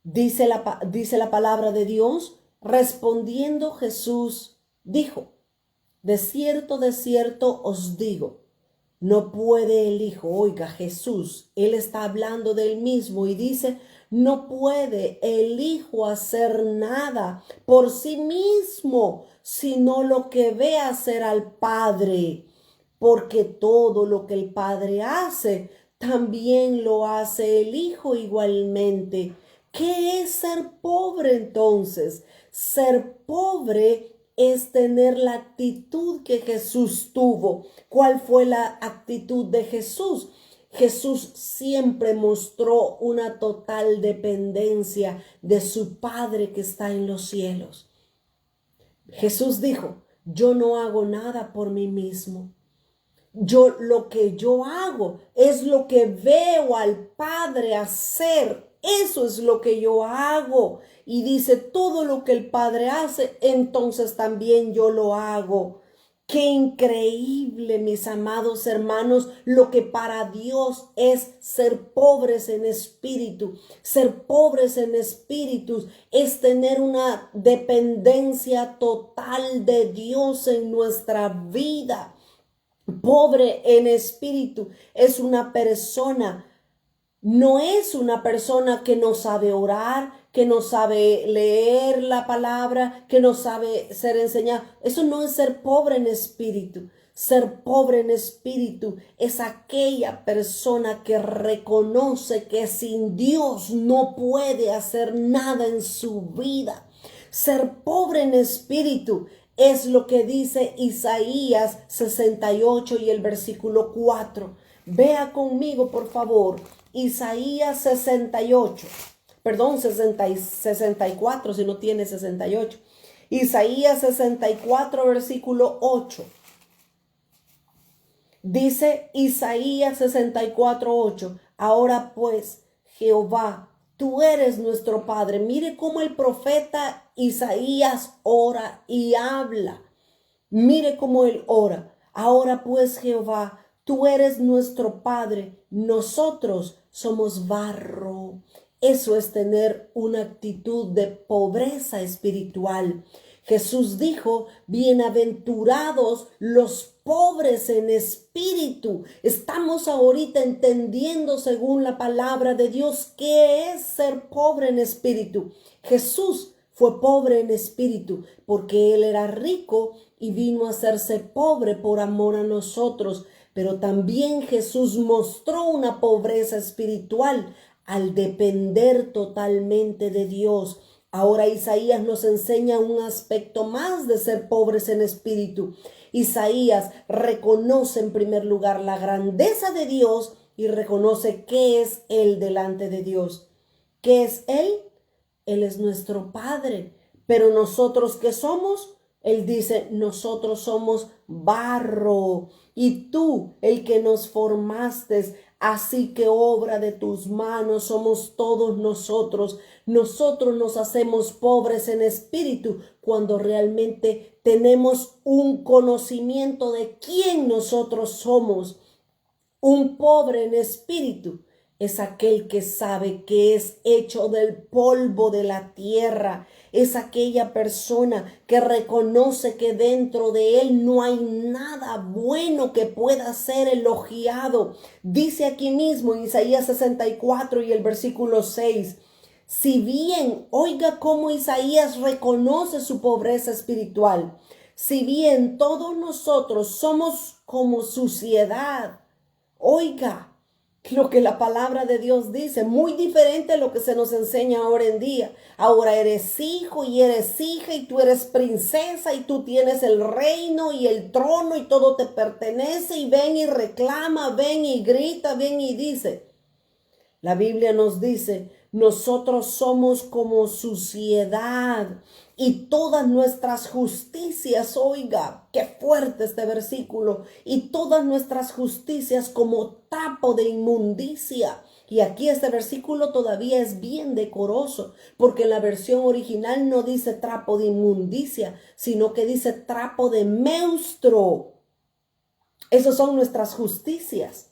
Dice la palabra de Dios, respondiendo Jesús dijo, de cierto os digo, No puede el Hijo, oiga Jesús, Él está hablando del mismo y dice, no puede el Hijo hacer nada por sí mismo, sino lo que ve hacer al Padre, porque todo lo que el Padre hace, también lo hace el Hijo igualmente. ¿Qué es ser pobre entonces? Ser pobre es tener la actitud que Jesús tuvo. ¿Cuál fue la actitud de Jesús? Jesús siempre mostró una total dependencia de su Padre que está en los cielos. Jesús dijo, yo no hago nada por mí mismo. Lo que yo hago es lo que veo al Padre hacer. Eso es lo que yo hago. Y dice, todo lo que el Padre hace, entonces también yo lo hago. Qué increíble, mis amados hermanos, lo que para Dios es ser pobres en espíritu. Ser pobres en espíritu es tener una dependencia total de Dios en nuestra vida. Pobre en espíritu es una persona, no es una persona que no sabe orar, que no sabe leer la palabra, que no sabe ser enseñado. Eso no es ser pobre en espíritu. Ser pobre en espíritu es aquella persona que reconoce que sin Dios no puede hacer nada en su vida. Ser pobre en espíritu es lo que dice Isaías 68 y el versículo 4. Vea conmigo, por favor, Isaías 68. Perdón, 64 si no tiene 68. Isaías 64, versículo 8. Dice Isaías 64, 8. Ahora pues, Jehová, tú eres nuestro Padre. Mire cómo el profeta Isaías ora y habla. Mire cómo él ora. Ahora pues, Jehová, tú eres nuestro Padre. Nosotros somos barro. Eso es tener una actitud de pobreza espiritual. Jesús dijo, bienaventurados los pobres en espíritu. Estamos ahorita entendiendo según la palabra de Dios qué es ser pobre en espíritu. Jesús fue pobre en espíritu porque Él era rico y vino a hacerse pobre por amor a nosotros. Pero también Jesús mostró una pobreza espiritual al depender totalmente de Dios. Ahora Isaías nos enseña un aspecto más de ser pobres en espíritu. Isaías reconoce en primer lugar la grandeza de Dios y reconoce qué es Él delante de Dios. ¿Qué es Él? Él es nuestro Padre. Pero nosotros, ¿qué somos? Él dice, nosotros somos barro y tú, el que nos formaste, así que obra de tus manos somos todos nosotros. Nosotros nos hacemos pobres en espíritu cuando realmente tenemos un conocimiento de quién nosotros somos. Un pobre en espíritu es aquel que sabe que es hecho del polvo de la tierra. Es aquella persona que reconoce que dentro de él no hay nada bueno que pueda ser elogiado. Dice aquí mismo en Isaías 64 y el versículo 6. Si bien, oiga cómo Isaías reconoce su pobreza espiritual. Si bien todos nosotros somos como suciedad. Oiga lo que la palabra de Dios dice, muy diferente a lo que se nos enseña ahora en día. Ahora eres hijo y eres hija y tú eres princesa y tú tienes el reino y el trono y todo te pertenece y ven y reclama, ven y grita, ven y dice. La Biblia nos dice, nosotros somos como suciedad y todas nuestras justicias, oiga, qué fuerte este versículo, y todas nuestras justicias como trapo de inmundicia. Y aquí este versículo todavía es bien decoroso, porque en la versión original no dice trapo de inmundicia, sino que dice trapo de menstruo. Esas son nuestras justicias.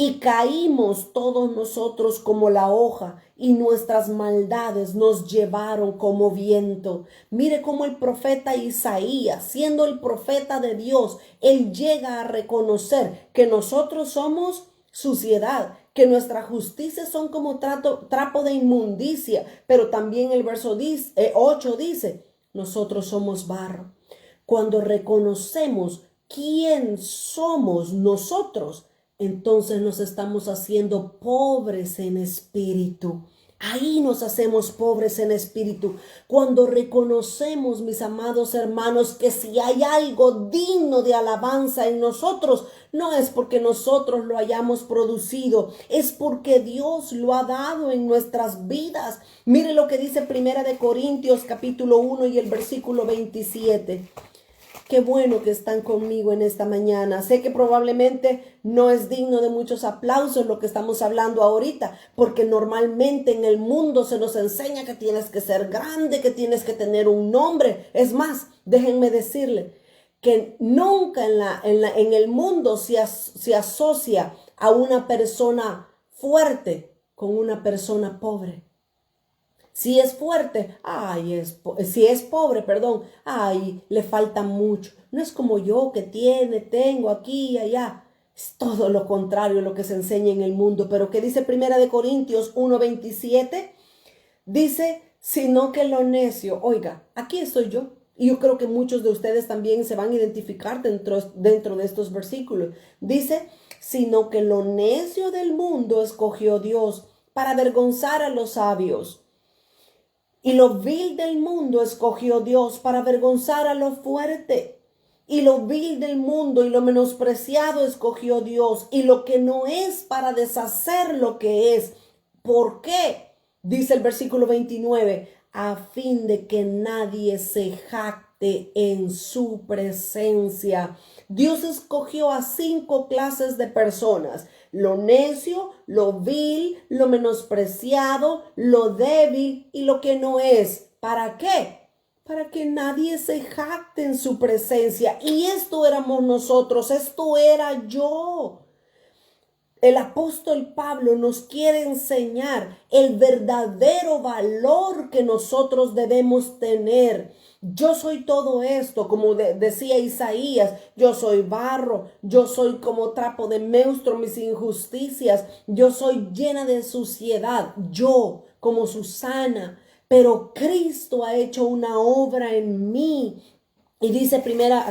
y caímos todos nosotros como la hoja, y nuestras maldades nos llevaron como viento. Mire cómo el profeta Isaías, siendo el profeta de Dios, él llega a reconocer que nosotros somos suciedad, que nuestra justicia son como trapo de inmundicia, pero también el verso 8 dice, nosotros somos barro. Cuando reconocemos quién somos nosotros, entonces nos estamos haciendo pobres en espíritu. Ahí nos hacemos pobres en espíritu. Cuando reconocemos, mis amados hermanos, que si hay algo digno de alabanza en nosotros, no es porque nosotros lo hayamos producido, es porque Dios lo ha dado en nuestras vidas. Mire lo que dice Primera de Corintios capítulo 1 y el versículo 27. Qué bueno que están conmigo en esta mañana. Sé que probablemente no es digno de muchos aplausos lo que estamos hablando ahorita, porque normalmente en el mundo se nos enseña que tienes que ser grande, que tienes que tener un nombre. Es más, déjenme decirle que nunca en el mundo se asocia a una persona fuerte con una persona pobre. Si es fuerte, si es pobre, perdón, le falta mucho. No es como yo que tengo aquí y allá. Es todo lo contrario lo que se enseña en el mundo. Pero ¿qué dice Primera de Corintios 1:27? Dice, sino que lo necio. Oiga, aquí estoy yo. Y yo creo que muchos de ustedes también se van a identificar dentro de estos versículos. Dice, sino que lo necio del mundo escogió Dios para avergonzar a los sabios. Y lo vil del mundo escogió Dios para avergonzar a lo fuerte. Y lo vil del mundo y lo menospreciado escogió Dios. Y lo que no es para deshacer lo que es. ¿Por qué? Dice el versículo 29. A fin de que nadie se jacte en su presencia. Dios escogió a 5 clases de personas. Lo necio, lo vil, lo menospreciado, lo débil y lo que no es. ¿Para qué? Para que nadie se jacte en su presencia. Y esto éramos nosotros, esto era yo. El apóstol Pablo nos quiere enseñar el verdadero valor que nosotros debemos tener. Yo soy todo esto, como decía Isaías, yo soy barro, yo soy como trapo de muestro mis injusticias, yo soy llena de suciedad, yo como Susana, pero Cristo ha hecho una obra en mí. Y dice primera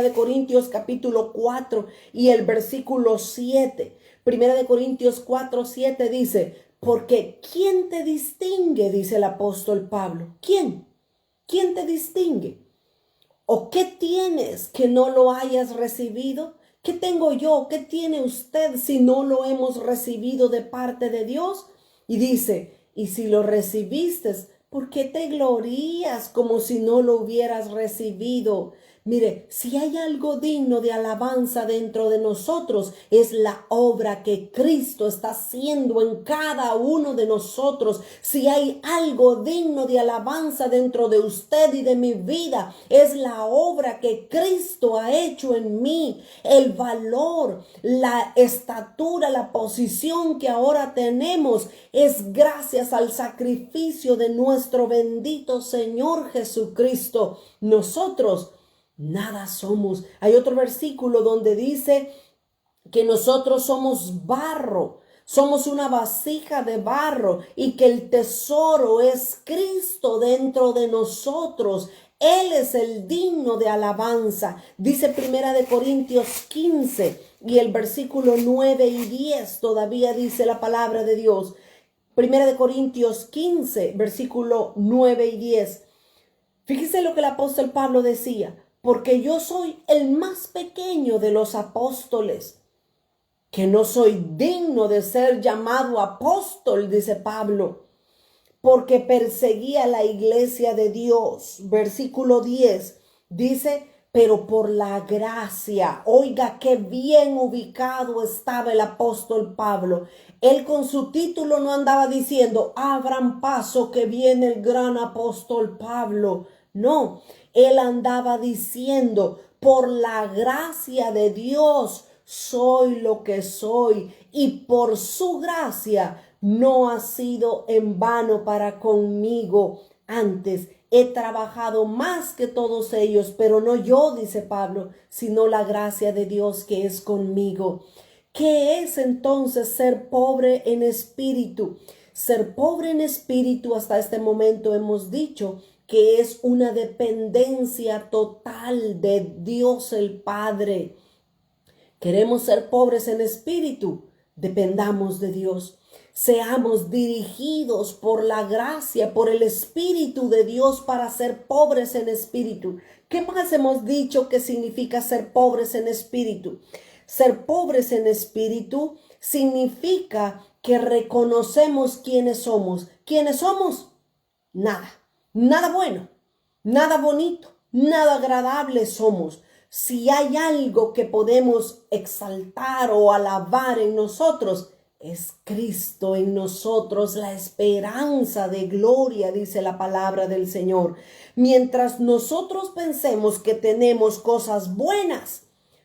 de Corintios capítulo 4 y el versículo 7. Primera de Corintios 4:7 dice, porque ¿quién te distingue? Dice el apóstol Pablo. ¿Quién? ¿Quién te distingue? ¿O qué tienes que no lo hayas recibido? ¿Qué tengo yo? ¿Qué tiene usted si no lo hemos recibido de parte de Dios? Y dice, y si lo recibiste, ¿por qué te glorías como si no lo hubieras recibido? Mire, si hay algo digno de alabanza dentro de nosotros, es la obra que Cristo está haciendo en cada uno de nosotros. Si hay algo digno de alabanza dentro de usted y de mi vida, es la obra que Cristo ha hecho en mí. El valor, la estatura, la posición que ahora tenemos es gracias al sacrificio de nuestro bendito Señor Jesucristo. Nosotros nada somos. Hay otro versículo donde dice que nosotros somos barro, somos una vasija de barro y que el tesoro es Cristo dentro de nosotros. Él es el digno de alabanza. Dice Primera de Corintios 15 y el versículo 9 y 10 todavía dice la palabra de Dios. Primera de Corintios 15, versículo 9 y 10. Fíjese lo que el apóstol Pablo decía. Porque yo soy el más pequeño de los apóstoles, que no soy digno de ser llamado apóstol, dice Pablo, porque perseguía la iglesia de Dios. Versículo 10 dice, pero por la gracia, oiga qué bien ubicado estaba el apóstol Pablo. Él con su título no andaba diciendo, abran paso que viene el gran apóstol Pablo. No, él andaba diciendo, por la gracia de Dios, soy lo que soy y por su gracia no ha sido en vano para conmigo. Antes he trabajado más que todos ellos, pero no yo, dice Pablo, sino la gracia de Dios que es conmigo. ¿Qué es entonces ser pobre en espíritu? Ser pobre en espíritu, hasta este momento hemos dicho que es una dependencia total de Dios el Padre. Queremos ser pobres en espíritu, dependamos de Dios. Seamos dirigidos por la gracia, por el Espíritu de Dios para ser pobres en espíritu. ¿Qué más hemos dicho que significa ser pobres en espíritu? Ser pobres en espíritu significa que reconocemos quiénes somos. ¿Quiénes somos? Nada, nada bueno, nada bonito, nada agradable somos. Si hay algo que podemos exaltar o alabar en nosotros, es Cristo en nosotros, la esperanza de gloria, dice la palabra del Señor. Mientras nosotros pensemos que tenemos cosas buenas,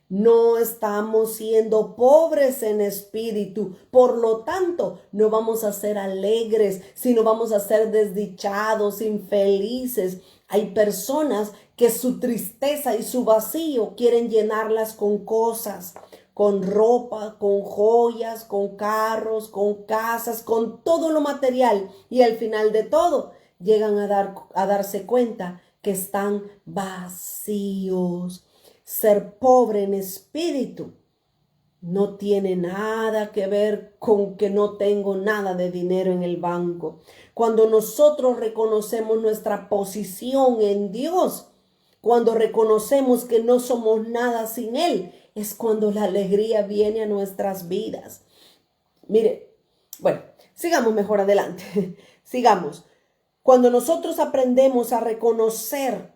no estamos siendo pobres en espíritu. Por lo tanto, no vamos a ser alegres, sino vamos a ser desdichados, infelices. Hay personas que su tristeza y su vacío quieren llenarlas con cosas, con ropa, con joyas, con carros, con casas, con todo lo material. Y al final de todo, llegan a darse cuenta que están vacíos. Ser pobre en espíritu no tiene nada que ver con que no tengo nada de dinero en el banco. Cuando nosotros reconocemos nuestra posición en Dios, cuando reconocemos que no somos nada sin Él, es cuando la alegría viene a nuestras vidas. Mire, bueno, sigamos mejor adelante. Sigamos. Cuando nosotros aprendemos a reconocer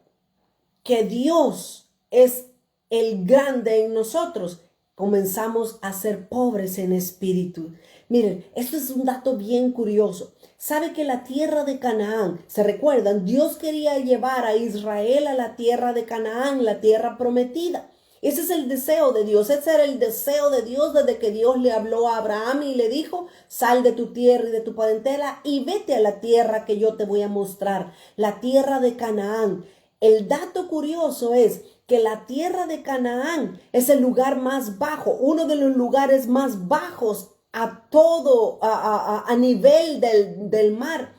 que Dios es el grande en nosotros, comenzamos a ser pobres en espíritu. Miren, esto es un dato bien curioso. ¿Sabe que la tierra de Canaán, se recuerdan? Dios quería llevar a Israel a la tierra de Canaán, la tierra prometida. Ese es el deseo de Dios. Ese era el deseo de Dios desde que Dios le habló a Abraham y le dijo: sal de tu tierra y de tu parentela y vete a la tierra que yo te voy a mostrar, la tierra de Canaán. El dato curioso es que la tierra de Canaán es el lugar más bajo, uno de los lugares más bajos a nivel del mar.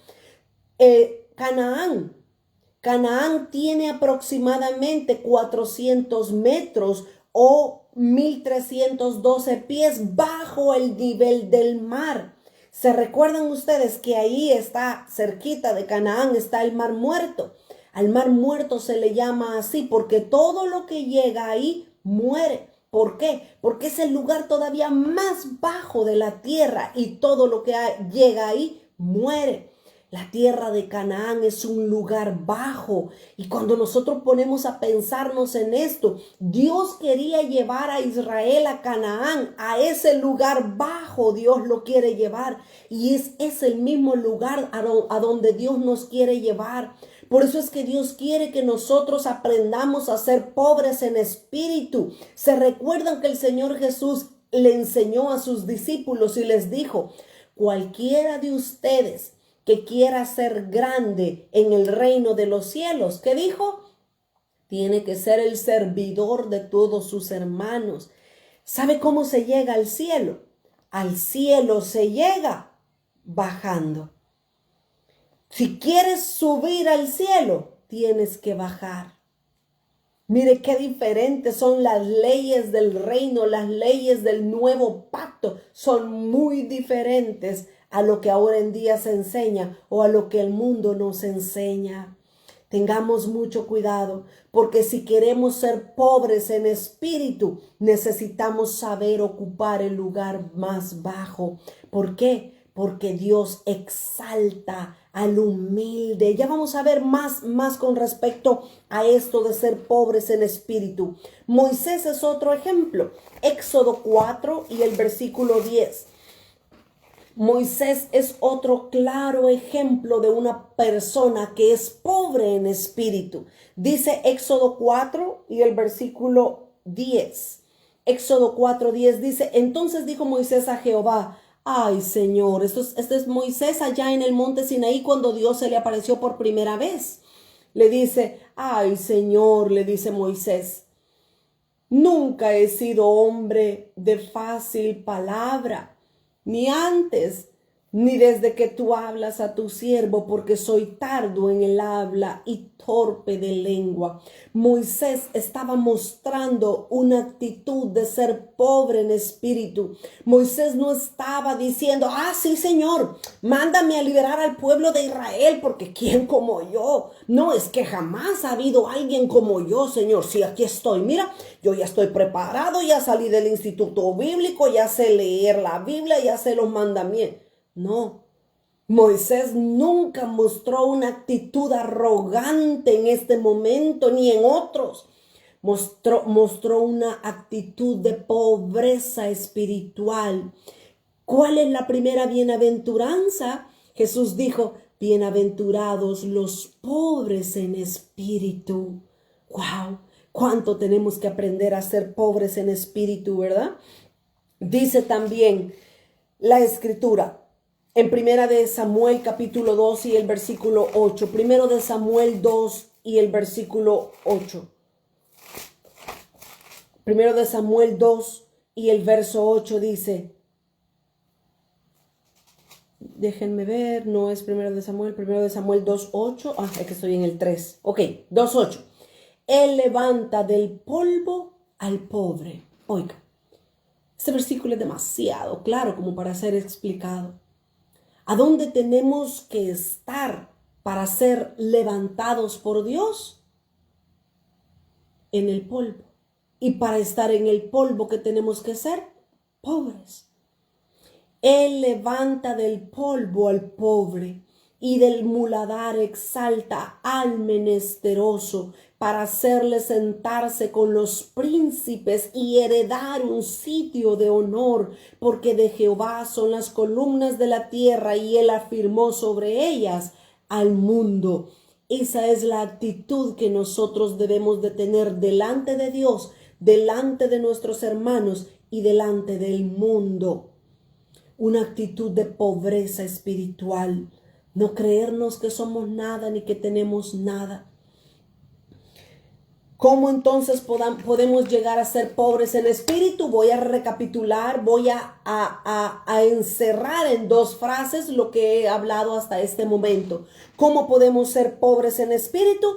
Canaán tiene aproximadamente 400 metros o 1312 pies bajo el nivel del mar. ¿Se recuerdan ustedes que ahí está, cerquita de Canaán, está el Mar Muerto? Al Mar Muerto se le llama así porque todo lo que llega ahí muere. ¿Por qué? Porque es el lugar todavía más bajo de la tierra y todo lo que llega ahí muere. La tierra de Canaán es un lugar bajo y cuando nosotros ponemos a pensarnos en esto, Dios quería llevar a Israel a Canaán, a ese lugar bajo Dios lo quiere llevar y es el mismo lugar a donde Dios nos quiere llevar. Por eso es que Dios quiere que nosotros aprendamos a ser pobres en espíritu. Se recuerdan que el Señor Jesús le enseñó a sus discípulos y les dijo: cualquiera de ustedes que quiera ser grande en el reino de los cielos, ¿qué dijo? Tiene que ser el servidor de todos sus hermanos. ¿Sabe cómo se llega al cielo? Al cielo se llega bajando. Si quieres subir al cielo, tienes que bajar. Mire qué diferentes son las leyes del reino, las leyes del nuevo pacto. Son muy diferentes a lo que ahora en día se enseña o a lo que el mundo nos enseña. Tengamos mucho cuidado, porque si queremos ser pobres en espíritu, necesitamos saber ocupar el lugar más bajo. ¿Por qué? Porque Dios exalta al humilde. Ya vamos a ver más con respecto a esto de ser pobres en espíritu. Moisés es otro ejemplo. Éxodo 4 y el versículo 10. Moisés es otro claro ejemplo de una persona que es pobre en espíritu. Dice Éxodo 4 y el versículo 10. Éxodo 4:10 dice, entonces dijo Moisés a Jehová, ay Señor, esto es Moisés allá en el monte Sinaí cuando Dios se le apareció por primera vez. Le dice, ay Señor, le dice Moisés, nunca he sido hombre de fácil palabra, ni antes, ni desde que tú hablas a tu siervo, porque soy tardo en el habla y torpe de lengua. Moisés estaba mostrando una actitud de ser pobre en espíritu. Moisés no estaba diciendo, sí Señor, mándame a liberar al pueblo de Israel, porque ¿quién como yo? No, es que jamás ha habido alguien como yo, Señor. Sí, aquí estoy, mira, yo ya estoy preparado, ya salí del instituto bíblico, ya sé leer la Biblia, ya sé los mandamientos. No, Moisés nunca mostró una actitud arrogante en este momento ni en otros. Mostró una actitud de pobreza espiritual. ¿Cuál es la primera bienaventuranza? Jesús dijo, bienaventurados los pobres en espíritu. ¡Wow! ¿Cuánto tenemos que aprender a ser pobres en espíritu, verdad? Dice también la Escritura, en Primera de Samuel capítulo 2 y el versículo 8. Primero de Samuel 2 y el versículo 8. Primero de Samuel 2 y el verso 8 dice, déjenme ver, no es primero de Samuel 2:8. Es que estoy en el 3. Ok, 2:8. Él levanta del polvo al pobre. Oiga, este versículo es demasiado claro como para ser explicado. ¿A dónde tenemos que estar para ser levantados por Dios? En el polvo. Y para estar en el polvo, ¿qué tenemos que ser? Pobres. Él levanta del polvo al pobre y del muladar exalta al menesteroso para hacerle sentarse con los príncipes y heredar un sitio de honor, porque de Jehová son las columnas de la tierra y él afirmó sobre ellas al mundo. Esa es la actitud que nosotros debemos de tener delante de Dios, delante de nuestros hermanos y delante del mundo. Una actitud de pobreza espiritual. No creernos que somos nada ni que tenemos nada. ¿Cómo entonces podemos llegar a ser pobres en espíritu? Voy a recapitular, voy a encerrar en 2 frases lo que he hablado hasta este momento. ¿Cómo podemos ser pobres en espíritu?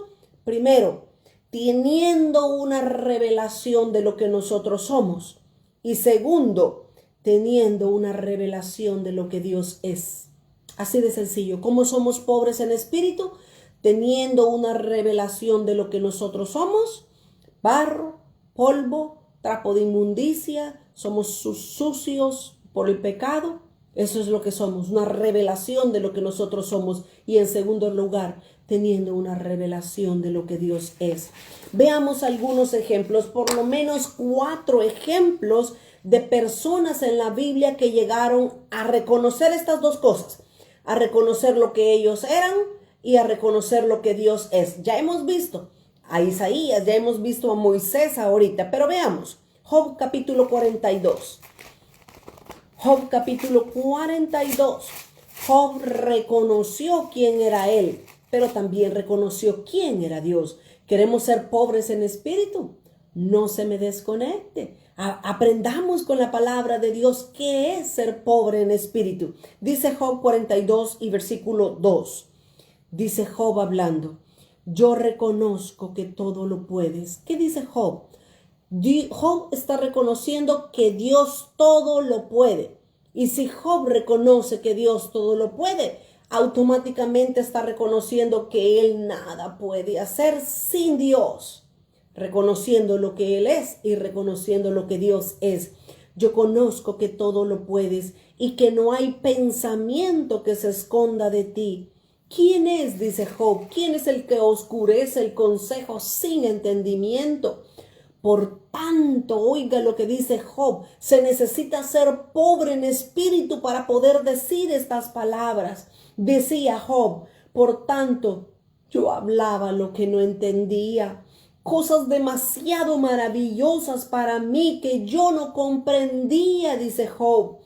Primero, teniendo una revelación de lo que nosotros somos. Y segundo, teniendo una revelación de lo que Dios es. Así de sencillo. ¿Cómo somos pobres en espíritu? Teniendo una revelación de lo que nosotros somos, barro, polvo, trapo de inmundicia, somos sucios por el pecado. Eso es lo que somos, una revelación de lo que nosotros somos. Y en segundo lugar, teniendo una revelación de lo que Dios es. Veamos algunos ejemplos, por lo menos 4 ejemplos de personas en la Biblia que llegaron a reconocer estas 2 cosas, a reconocer lo que ellos eran y a reconocer lo que Dios es. Ya hemos visto a Isaías, ya hemos visto a Moisés ahorita, pero veamos Job capítulo 42. Job capítulo 42. Job reconoció quién era él, pero también reconoció quién era Dios. ¿Queremos ser pobres en espíritu? No se me desconecte. Aprendamos con la palabra de Dios qué es ser pobre en espíritu. Dice Job 42 y versículo 2. Dice Job hablando, yo reconozco que todo lo puedes. ¿Qué dice Job? Job está reconociendo que Dios todo lo puede. Y si Job reconoce que Dios todo lo puede, automáticamente está reconociendo que él nada puede hacer sin Dios. Reconociendo lo que él es y reconociendo lo que Dios es. Yo conozco que todo lo puedes y que no hay pensamiento que se esconda de ti. ¿Quién es, dice Job? ¿Quién es el que oscurece el consejo sin entendimiento? Por tanto, oiga lo que dice Job, se necesita ser pobre en espíritu para poder decir estas palabras. Decía Job, por tanto, yo hablaba lo que no entendía. cosas demasiado maravillosas para mí que yo no comprendía, dice Job.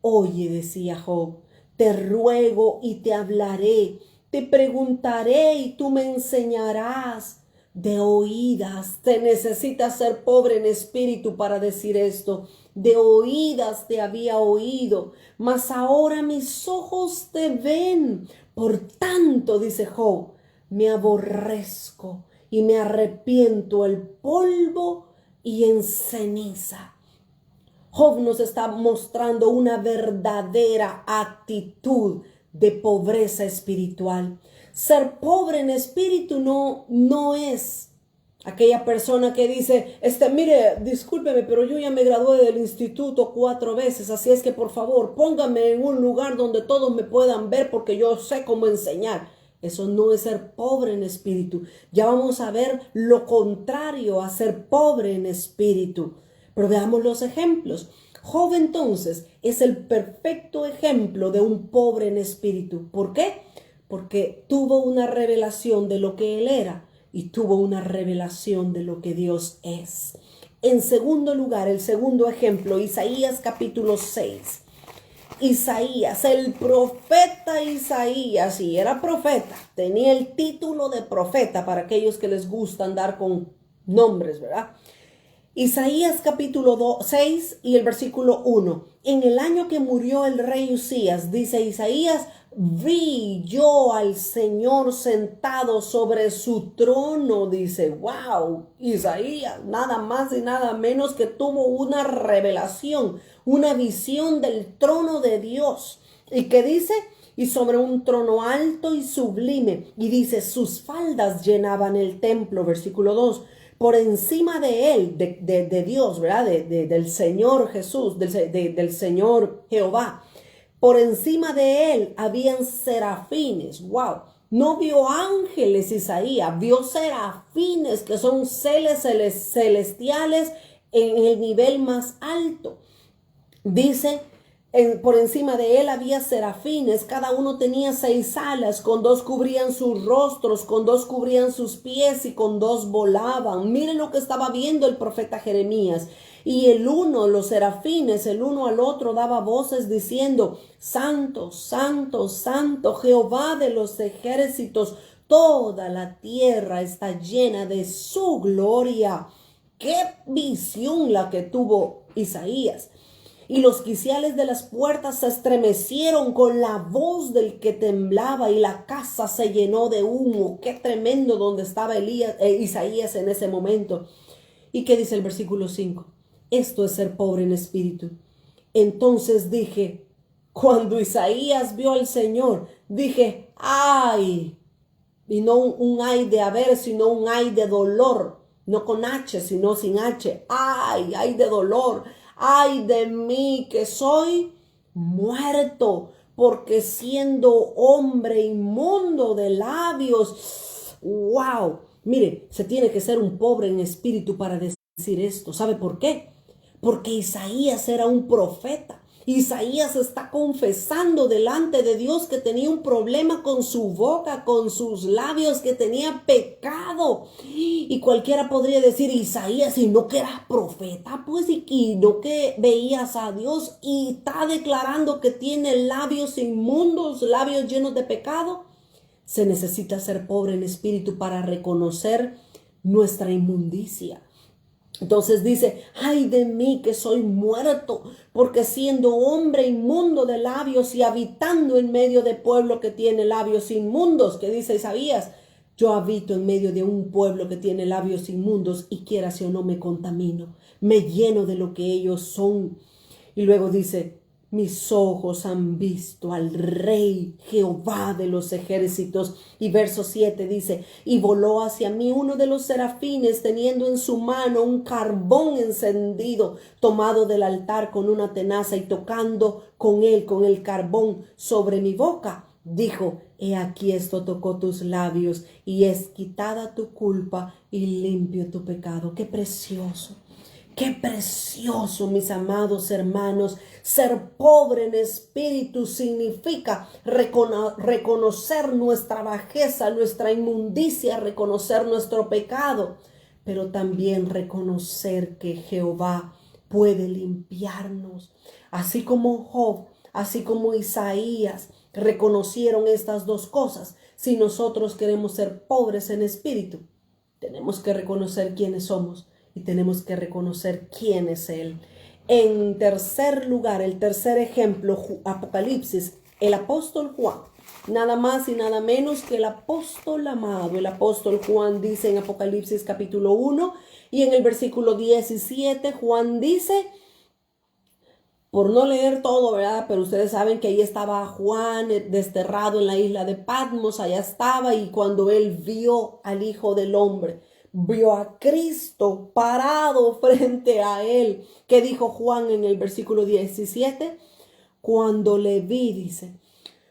Oye, decía Job, te ruego y te hablaré, te preguntaré y tú me enseñarás. De oídas te necesitas ser pobre en espíritu para decir esto. De oídas te había oído, mas ahora mis ojos te ven. Por tanto, dice Job, me aborrezco y me arrepiento el polvo y en ceniza. Job nos está mostrando una verdadera actitud de pobreza espiritual. Ser pobre en espíritu no es aquella persona que dice, mire, discúlpeme, pero yo ya me gradué del instituto 4 veces, así es que por favor, póngame en un lugar donde todos me puedan ver porque yo sé cómo enseñar. Eso no es ser pobre en espíritu. Ya vamos a ver lo contrario a ser pobre en espíritu. Pero veamos los ejemplos. Job entonces es el perfecto ejemplo de un pobre en espíritu. ¿Por qué? Porque tuvo una revelación de lo que él era y tuvo una revelación de lo que Dios es. En segundo lugar, el segundo ejemplo, Isaías capítulo 6. Isaías, el profeta Isaías, y era profeta, tenía el título de profeta para aquellos que les gusta andar con nombres, ¿verdad? Isaías capítulo 6 y el versículo 1. En el año que murió el rey Usías, dice Isaías, vi yo al Señor sentado sobre su trono. Dice, wow, Isaías, nada más y nada menos que tuvo una revelación, una visión del trono de Dios. ¿Y qué dice? Y sobre un trono alto y sublime. Y dice, sus faldas llenaban el templo. Versículo 2. Por encima de él, de Dios, ¿verdad? Del Señor Jesús, del Señor Jehová. Por encima de él habían serafines. ¡Wow! No vio ángeles Isaías, vio serafines, que son seres celestiales en el nivel más alto. Dice, por encima de él había serafines, cada uno tenía 6 alas, con 2 cubrían sus rostros, con 2 cubrían sus pies y con 2 volaban. Miren lo que estaba viendo el profeta Jeremías. Y los serafines, el uno al otro daba voces diciendo, Santo, Santo, Santo, Jehová de los ejércitos, toda la tierra está llena de su gloria. ¡Qué visión la que tuvo Isaías! Y los quiciales de las puertas se estremecieron con la voz del que temblaba y la casa se llenó de humo. Qué tremendo donde estaba Isaías en ese momento. ¿Y qué dice el versículo 5? Esto es ser pobre en espíritu. Entonces dije, cuando Isaías vio al Señor, dije, ¡ay! Y no un ay de haber, sino un ay de dolor. No con H, sino sin H. ¡Ay! ¡Ay de dolor! ¡Ay de mí que soy muerto! Porque siendo hombre inmundo de labios. ¡Wow! Mire, se tiene que ser un pobre en espíritu para decir esto. ¿Sabe por qué? Porque Isaías era un profeta. Isaías está confesando delante de Dios que tenía un problema con su boca, con sus labios, que tenía pecado. Y cualquiera podría decir, Isaías, y no que eras profeta, pues, y no que veías a Dios, y está declarando que tiene labios inmundos, labios llenos de pecado. Se necesita ser pobre en espíritu para reconocer nuestra inmundicia. Entonces dice, ay de mí que soy muerto, porque siendo hombre inmundo de labios y habitando en medio de pueblo que tiene labios inmundos, que dice Isaías, yo habito en medio de un pueblo que tiene labios inmundos y quiera si o no me contamino, me lleno de lo que ellos son. Y luego dice, mis ojos han visto al Rey Jehová de los ejércitos. Y verso 7 dice, y voló hacia mí uno de los serafines teniendo en su mano un carbón encendido tomado del altar con una tenaza y tocando con el carbón sobre mi boca. Dijo, he aquí esto tocó tus labios y es quitada tu culpa y limpio tu pecado. ¡Qué precioso! Qué precioso, mis amados hermanos. Ser pobre en espíritu significa reconocer nuestra bajeza, nuestra inmundicia, reconocer nuestro pecado. pero también reconocer que Jehová puede limpiarnos. Así como Job, así como Isaías reconocieron estas dos cosas. Si nosotros queremos ser pobres en espíritu, tenemos que reconocer quiénes somos y tenemos que reconocer quién es Él. En tercer lugar, el tercer ejemplo, Apocalipsis, el apóstol Juan, nada más y nada menos que el apóstol amado. El apóstol Juan dice en Apocalipsis capítulo 1 y en el versículo 17, Juan dice, por no leer todo, ¿verdad? Pero ustedes saben que ahí estaba Juan desterrado en la isla de Patmos, allá estaba, y cuando él vio al Hijo del Hombre, vio a Cristo parado frente a él. ¿Qué dijo Juan en el versículo 17? Cuando le vi, dice,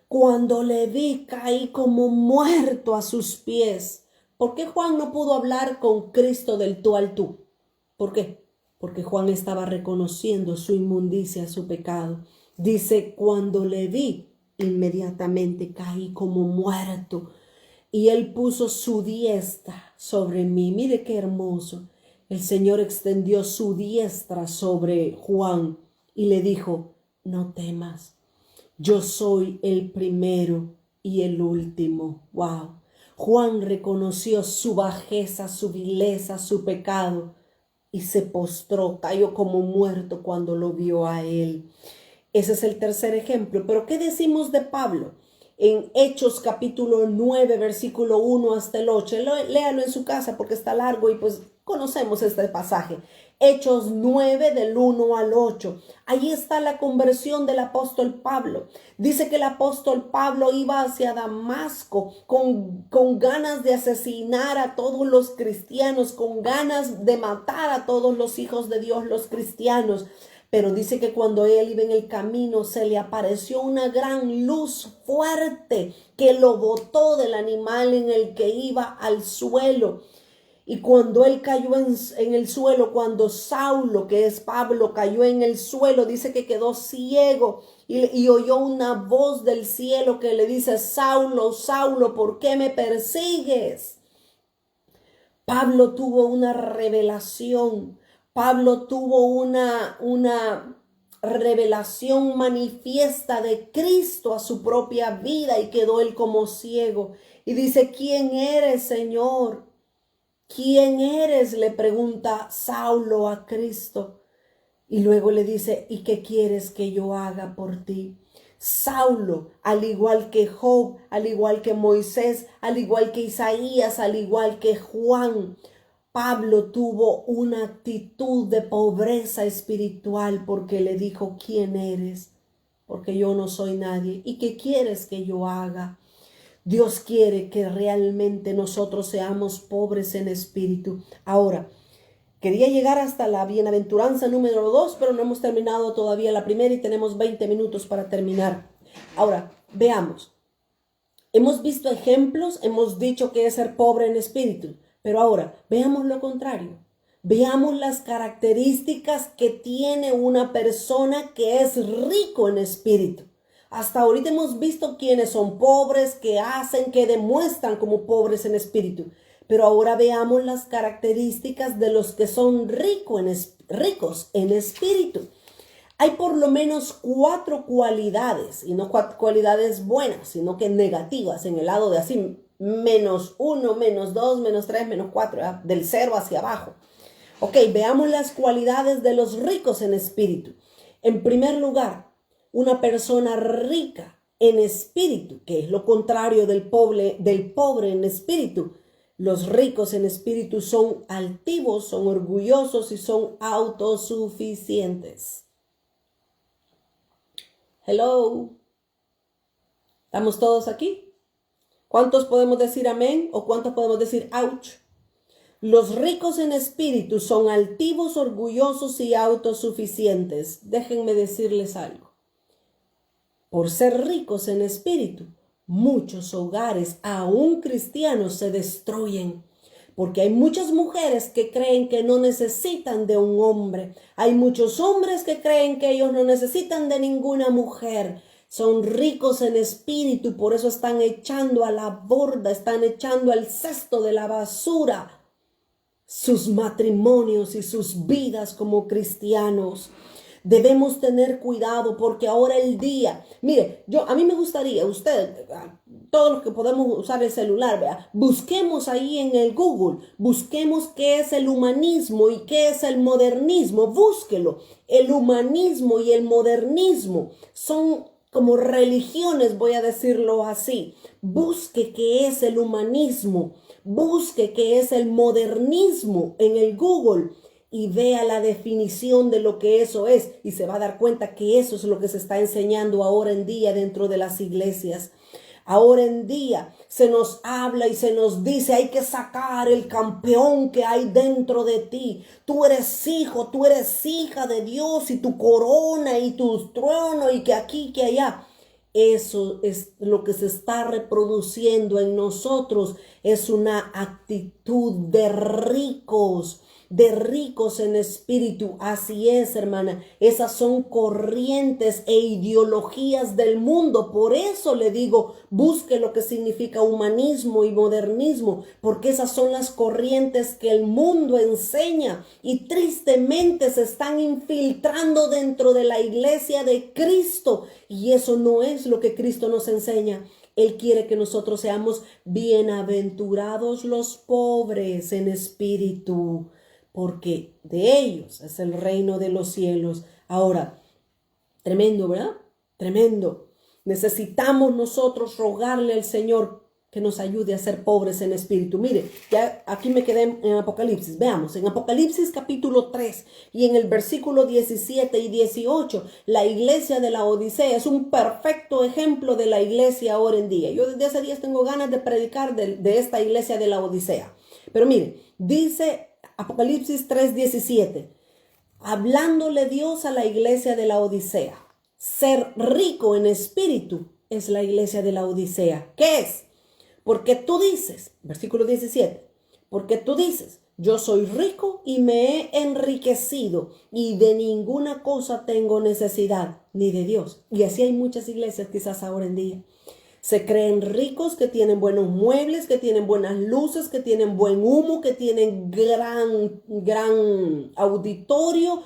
cuando le vi caí como muerto a sus pies. ¿Por qué Juan no pudo hablar con Cristo del tú al tú? ¿Por qué? Porque Juan estaba reconociendo su inmundicia, su pecado. Dice, cuando le vi, inmediatamente caí como muerto. Y él puso su diestra sobre mí. Mire qué hermoso. El Señor extendió su diestra sobre Juan y le dijo, no temas. Yo soy el primero y el último. Wow. Juan reconoció su bajeza, su vileza, su pecado y se postró, cayó como muerto cuando lo vio a él. Ese es el tercer ejemplo. Pero ¿qué decimos de Pablo? En Hechos capítulo 9, versículo 1 hasta el 8. Léalo en su casa porque está largo y pues conocemos este pasaje. Hechos 9 del 1 al 8. Ahí está la conversión del apóstol Pablo. Dice que el apóstol Pablo iba hacia Damasco con ganas de asesinar a todos los cristianos, con ganas de matar a todos los hijos de Dios, los cristianos. Pero dice que cuando él iba en el camino se le apareció una gran luz fuerte que lo botó del animal en el que iba al suelo. Y cuando él cayó en el suelo, cuando Saulo, que es Pablo, cayó en el suelo, dice que quedó ciego y oyó una voz del cielo que le dice, Saulo, Saulo, ¿por qué me persigues? Pablo tuvo una revelación. Pablo tuvo una revelación manifiesta de Cristo a su propia vida y quedó él como ciego. Y dice, ¿quién eres, Señor? ¿Quién eres? Le pregunta Saulo a Cristo. Y luego le dice, ¿y qué quieres que yo haga por ti? Saulo, al igual que Job, al igual que Moisés, al igual que Isaías, al igual que Juan, Pablo tuvo una actitud de pobreza espiritual porque le dijo, ¿quién eres? Porque yo no soy nadie. ¿Y qué quieres que yo haga? Dios quiere que realmente nosotros seamos pobres en espíritu. Ahora, quería llegar hasta la bienaventuranza número 2, pero no hemos terminado todavía la primera y tenemos 20 minutos para terminar. Ahora, veamos. Hemos visto ejemplos, hemos dicho que es ser pobre en espíritu, pero ahora veamos lo contrario. Veamos las características que tiene una persona que es rico en espíritu. Hasta ahorita hemos visto quiénes son pobres, qué hacen, qué demuestran como pobres en espíritu. Pero ahora veamos las características de los que son ricos en espíritu. Hay por lo menos 4 cualidades, y no 4 cualidades buenas, sino que negativas, en el lado de así, -1, -2, -3, -4, ¿verdad? Del 0 hacia abajo. Ok, veamos las cualidades de los ricos en espíritu. En primer lugar, una persona rica en espíritu, que es lo contrario del pobre en espíritu. Los ricos en espíritu son altivos, son orgullosos y son autosuficientes. Hello. ¿Estamos todos aquí? ¿Cuántos podemos decir amén o cuántos podemos decir ouch? Los ricos en espíritu son altivos, orgullosos y autosuficientes. Déjenme decirles algo. Por ser ricos en espíritu, muchos hogares, aún cristianos, se destruyen. Porque hay muchas mujeres que creen que no necesitan de un hombre. Hay muchos hombres que creen que ellos no necesitan de ninguna mujer. Son ricos en espíritu, por eso están echando a la borda, están echando al cesto de la basura sus matrimonios y sus vidas como cristianos. Debemos tener cuidado porque ahora el día, mire, a mí me gustaría, todos los que podemos usar el celular, vea, busquemos ahí en el Google, busquemos qué es el humanismo y qué es el modernismo, búsquelo. El humanismo y el modernismo son como religiones, voy a decirlo así. Busque qué es el humanismo, busque qué es el modernismo en el Google y vea la definición de lo que eso es y se va a dar cuenta que eso es lo que se está enseñando ahora en día dentro de las iglesias. Ahora en día se nos habla y se nos dice, hay que sacar el campeón que hay dentro de ti. Tú eres hijo, tú eres hija de Dios y tu corona y tu trono y que aquí, que allá. Eso es lo que se está reproduciendo en nosotros. Es una actitud de ricos en espíritu. Así es, hermana. Esas son corrientes e ideologías del mundo. Por eso le digo, busque lo que significa humanismo y modernismo, porque esas son las corrientes que el mundo enseña y tristemente se están infiltrando dentro de la iglesia de Cristo. Y eso no es lo que Cristo nos enseña. Él quiere que nosotros seamos bienaventurados los pobres en espíritu, porque de ellos es el reino de los cielos. Ahora, tremendo, ¿verdad? Tremendo. Necesitamos nosotros rogarle al Señor que nos ayude a ser pobres en espíritu. Mire, ya aquí me quedé en Apocalipsis. Veamos, en Apocalipsis capítulo 3 y en el versículo 17 y 18, la iglesia de la Odisea es un perfecto ejemplo de la iglesia ahora en día. Yo desde hace días tengo ganas de predicar de esta iglesia de la Odisea. Pero mire, dice Apocalipsis 3:17, hablándole Dios a la iglesia de la Odisea. Ser rico en espíritu es la iglesia de la Odisea. ¿Qué es? Porque tú dices, versículo 17, porque tú dices, yo soy rico y me he enriquecido y de ninguna cosa tengo necesidad, ni de Dios. Y así hay muchas iglesias quizás ahora en día. Se creen ricos, que tienen buenos muebles, que tienen buenas luces, que tienen buen humo, que tienen gran auditorio.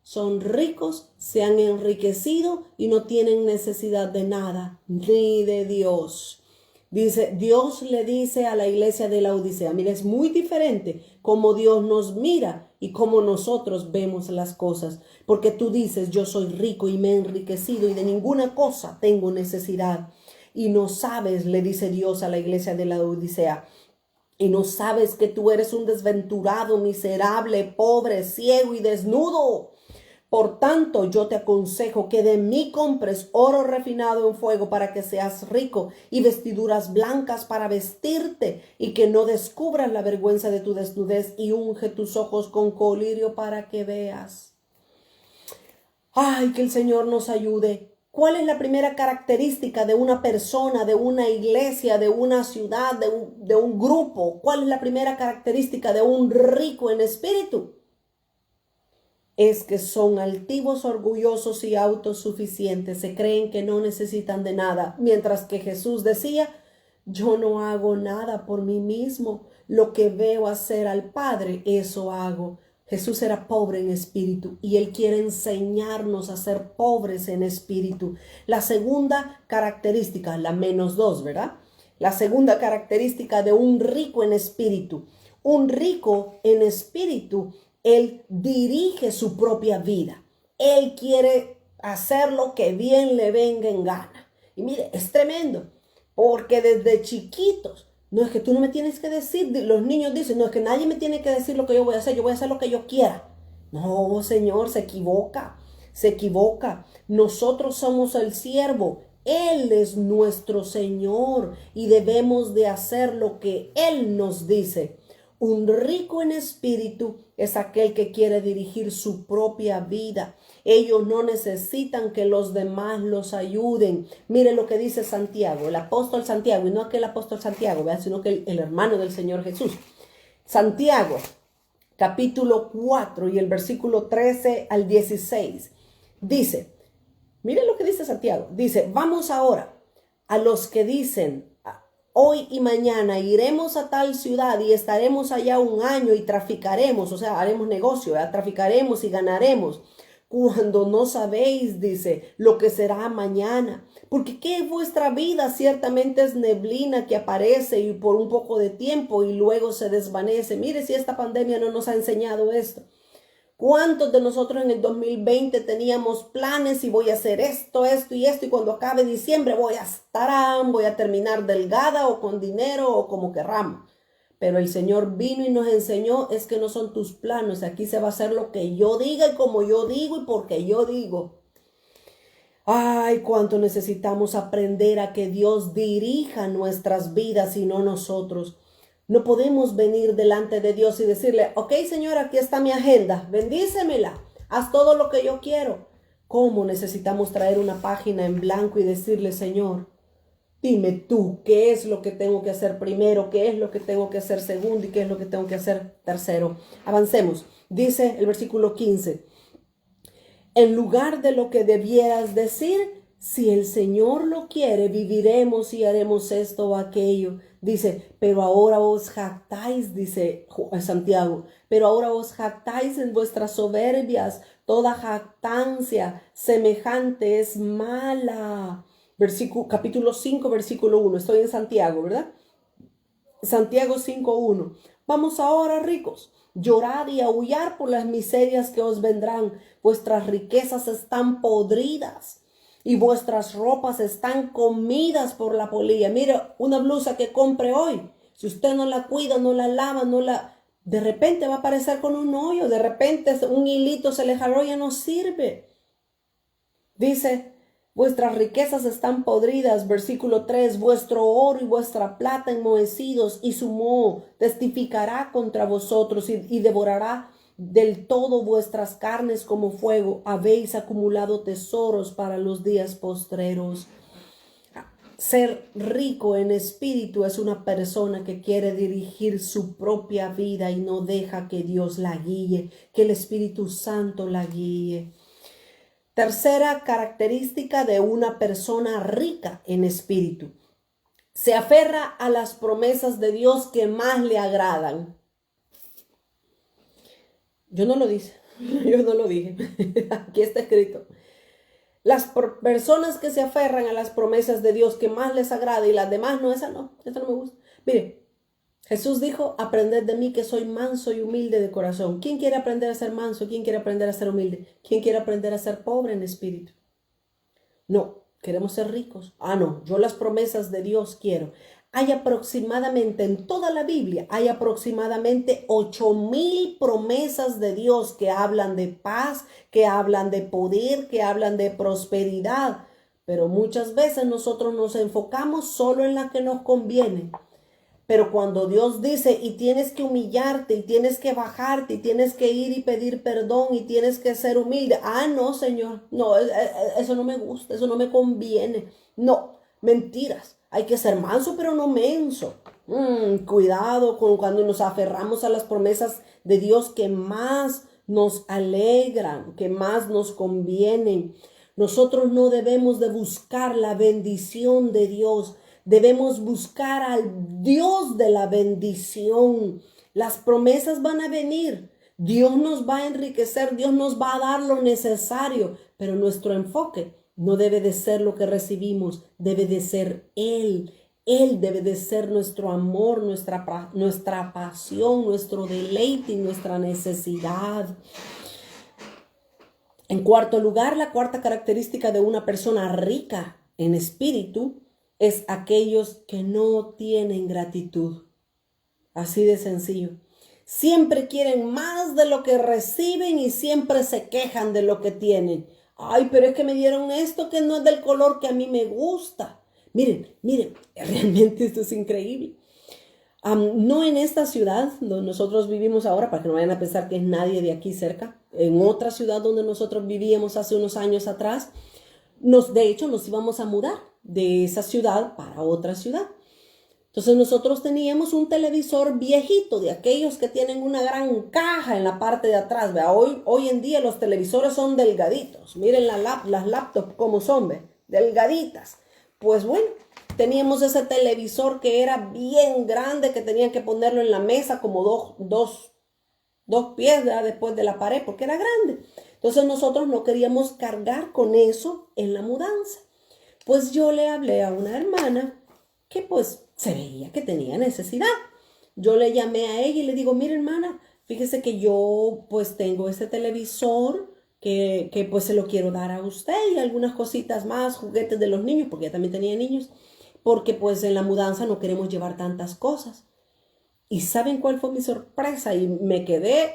Son ricos, se han enriquecido y no tienen necesidad de nada, ni de Dios. Dios le dice a la iglesia de la Odisea, mira, es muy diferente cómo Dios nos mira y cómo nosotros vemos las cosas. Porque tú dices, yo soy rico y me he enriquecido y de ninguna cosa tengo necesidad. Y no sabes, le dice Dios a la iglesia de la Odisea, y no sabes que tú eres un desventurado, miserable, pobre, ciego y desnudo. Por tanto, yo te aconsejo que de mí compres oro refinado en fuego para que seas rico y vestiduras blancas para vestirte y que no descubras la vergüenza de tu desnudez y unge tus ojos con colirio para que veas. Ay, que el Señor nos ayude. ¿Cuál es la primera característica de una persona, de una iglesia, de una ciudad, de un grupo? ¿Cuál es la primera característica de un rico en espíritu? Es que son altivos, orgullosos y autosuficientes. Se creen que no necesitan de nada. Mientras que Jesús decía, yo no hago nada por mí mismo. Lo que veo hacer al Padre, eso hago. Jesús era pobre en espíritu y Él quiere enseñarnos a ser pobres en espíritu. La segunda característica, la -2, ¿verdad? La segunda característica de un rico en espíritu. Un rico en espíritu, él dirige su propia vida. Él quiere hacer lo que bien le venga en gana. Y mire, es tremendo, porque desde chiquitos, no es que tú no me tienes que decir, los niños dicen, no es que nadie me tiene que decir lo que yo voy a hacer lo que yo quiera. No, Señor, se equivoca. Nosotros somos el siervo. Él es nuestro Señor y debemos de hacer lo que Él nos dice. Un rico en espíritu es aquel que quiere dirigir su propia vida. Ellos no necesitan que los demás los ayuden. Mire lo que dice Santiago, el apóstol Santiago, y no aquel apóstol Santiago, ¿verdad? Sino que el hermano del Señor Jesús. Santiago, capítulo 4 y el versículo 13 al 16. Dice, mire lo que dice Santiago. Dice, vamos ahora a los que dicen, hoy y mañana iremos a tal ciudad y estaremos allá un año y traficaremos, o sea, haremos negocio, ¿verdad? Traficaremos y ganaremos. Cuando no sabéis, dice, lo que será mañana. Porque ¿qué vuestra vida? Ciertamente es neblina que aparece y por un poco de tiempo y luego se desvanece. Mire si esta pandemia no nos ha enseñado esto. ¿Cuántos de nosotros en el 2020 teníamos planes y voy a hacer esto, esto y esto? Y cuando acabe diciembre voy a terminar delgada o con dinero o como querramos. Pero el Señor vino y nos enseñó, es que no son tus planes. Aquí se va a hacer lo que yo diga y como yo digo y porque yo digo. Ay, cuánto necesitamos aprender a que Dios dirija nuestras vidas y no nosotros. No podemos venir delante de Dios y decirle, ok, Señor, aquí está mi agenda, bendícemela, haz todo lo que yo quiero. ¿Cómo necesitamos traer una página en blanco y decirle, Señor, dime tú qué es lo que tengo que hacer primero, qué es lo que tengo que hacer segundo y qué es lo que tengo que hacer tercero? Avancemos. Dice el versículo 15, en lugar de lo que debieras decir, si el Señor lo quiere, viviremos y haremos esto o aquello. Dice, pero ahora os jactáis, dice Santiago, pero ahora os jactáis en vuestras soberbias. Toda jactancia semejante es mala. Capítulo 5, versículo 1. Estoy en Santiago, ¿verdad? Santiago 5:1. Vamos ahora, ricos, llorad y aullar por las miserias que os vendrán. Vuestras riquezas están podridas y vuestras ropas están comidas por la polilla. Mire, una blusa que compre hoy, si usted no la cuida, no la lava, de repente va a aparecer con un hoyo, de repente un hilito se le jaló, ya no sirve. Dice, vuestras riquezas están podridas, versículo 3, vuestro oro y vuestra plata enmohecidos, y su moho testificará contra vosotros y devorará del todo vuestras carnes como fuego. Habéis acumulado tesoros para los días postreros. Ser rico en espíritu es una persona que quiere dirigir su propia vida y no deja que Dios la guíe, que el Espíritu Santo la guíe. Tercera característica de una persona rica en espíritu. Se aferra a las promesas de Dios que más le agradan. Yo no lo dije. Aquí está escrito. Las personas que se aferran a las promesas de Dios que más les agrada y las demás no, esa no me gusta. Mire, Jesús dijo, aprended de mí que soy manso y humilde de corazón. ¿Quién quiere aprender a ser manso? ¿Quién quiere aprender a ser humilde? ¿Quién quiere aprender a ser pobre en espíritu? No, queremos ser ricos. No, yo las promesas de Dios quiero. Hay aproximadamente, en toda la Biblia, hay aproximadamente 8,000 promesas de Dios que hablan de paz, que hablan de poder, que hablan de prosperidad. Pero muchas veces nosotros nos enfocamos solo en la que nos conviene. Pero cuando Dios dice, y tienes que humillarte, y tienes que bajarte, y tienes que ir y pedir perdón, y tienes que ser humilde. No, Señor, no, eso no me gusta, eso no me conviene. No, mentiras. Hay que ser manso, pero no menso. Cuidado con cuando nos aferramos a las promesas de Dios que más nos alegran, que más nos convienen. Nosotros no debemos de buscar la bendición de Dios. Debemos buscar al Dios de la bendición. Las promesas van a venir. Dios nos va a enriquecer. Dios nos va a dar lo necesario. Pero nuestro enfoque no debe de ser lo que recibimos. Debe de ser Él. Él debe de ser nuestro amor, nuestra pasión, nuestro deleite y nuestra necesidad. En cuarto lugar, la cuarta característica de una persona rica en espíritu es aquellos que no tienen gratitud. Así de sencillo. Siempre quieren más de lo que reciben y siempre se quejan de lo que tienen. Ay, pero es que me dieron esto que no es del color que a mí me gusta. Miren, realmente esto es increíble. No en esta ciudad donde nosotros vivimos ahora, para que no vayan a pensar que es nadie de aquí cerca. En otra ciudad donde nosotros vivíamos hace unos años atrás, de hecho nos íbamos a mudar de esa ciudad para otra ciudad. Entonces nosotros teníamos un televisor viejito, de aquellos que tienen una gran caja en la parte de atrás. Hoy en día los televisores son delgaditos. Miren las laptops como son, delgaditas. Pues bueno, Teníamos ese televisor que era bien grande, que tenían que ponerlo en la mesa como dos pies, ¿verdad?, después de la pared, porque era grande. Entonces nosotros no queríamos cargar con eso en la mudanza. Pues yo le hablé a una hermana que pues se veía que tenía necesidad. Yo le llamé a ella y le digo, mire hermana, fíjese que yo pues tengo este televisor que pues se lo quiero dar a usted y algunas cositas más, juguetes de los niños, porque ella también tenía niños, porque pues en la mudanza no queremos llevar tantas cosas. ¿Y saben cuál fue mi sorpresa? Y me quedé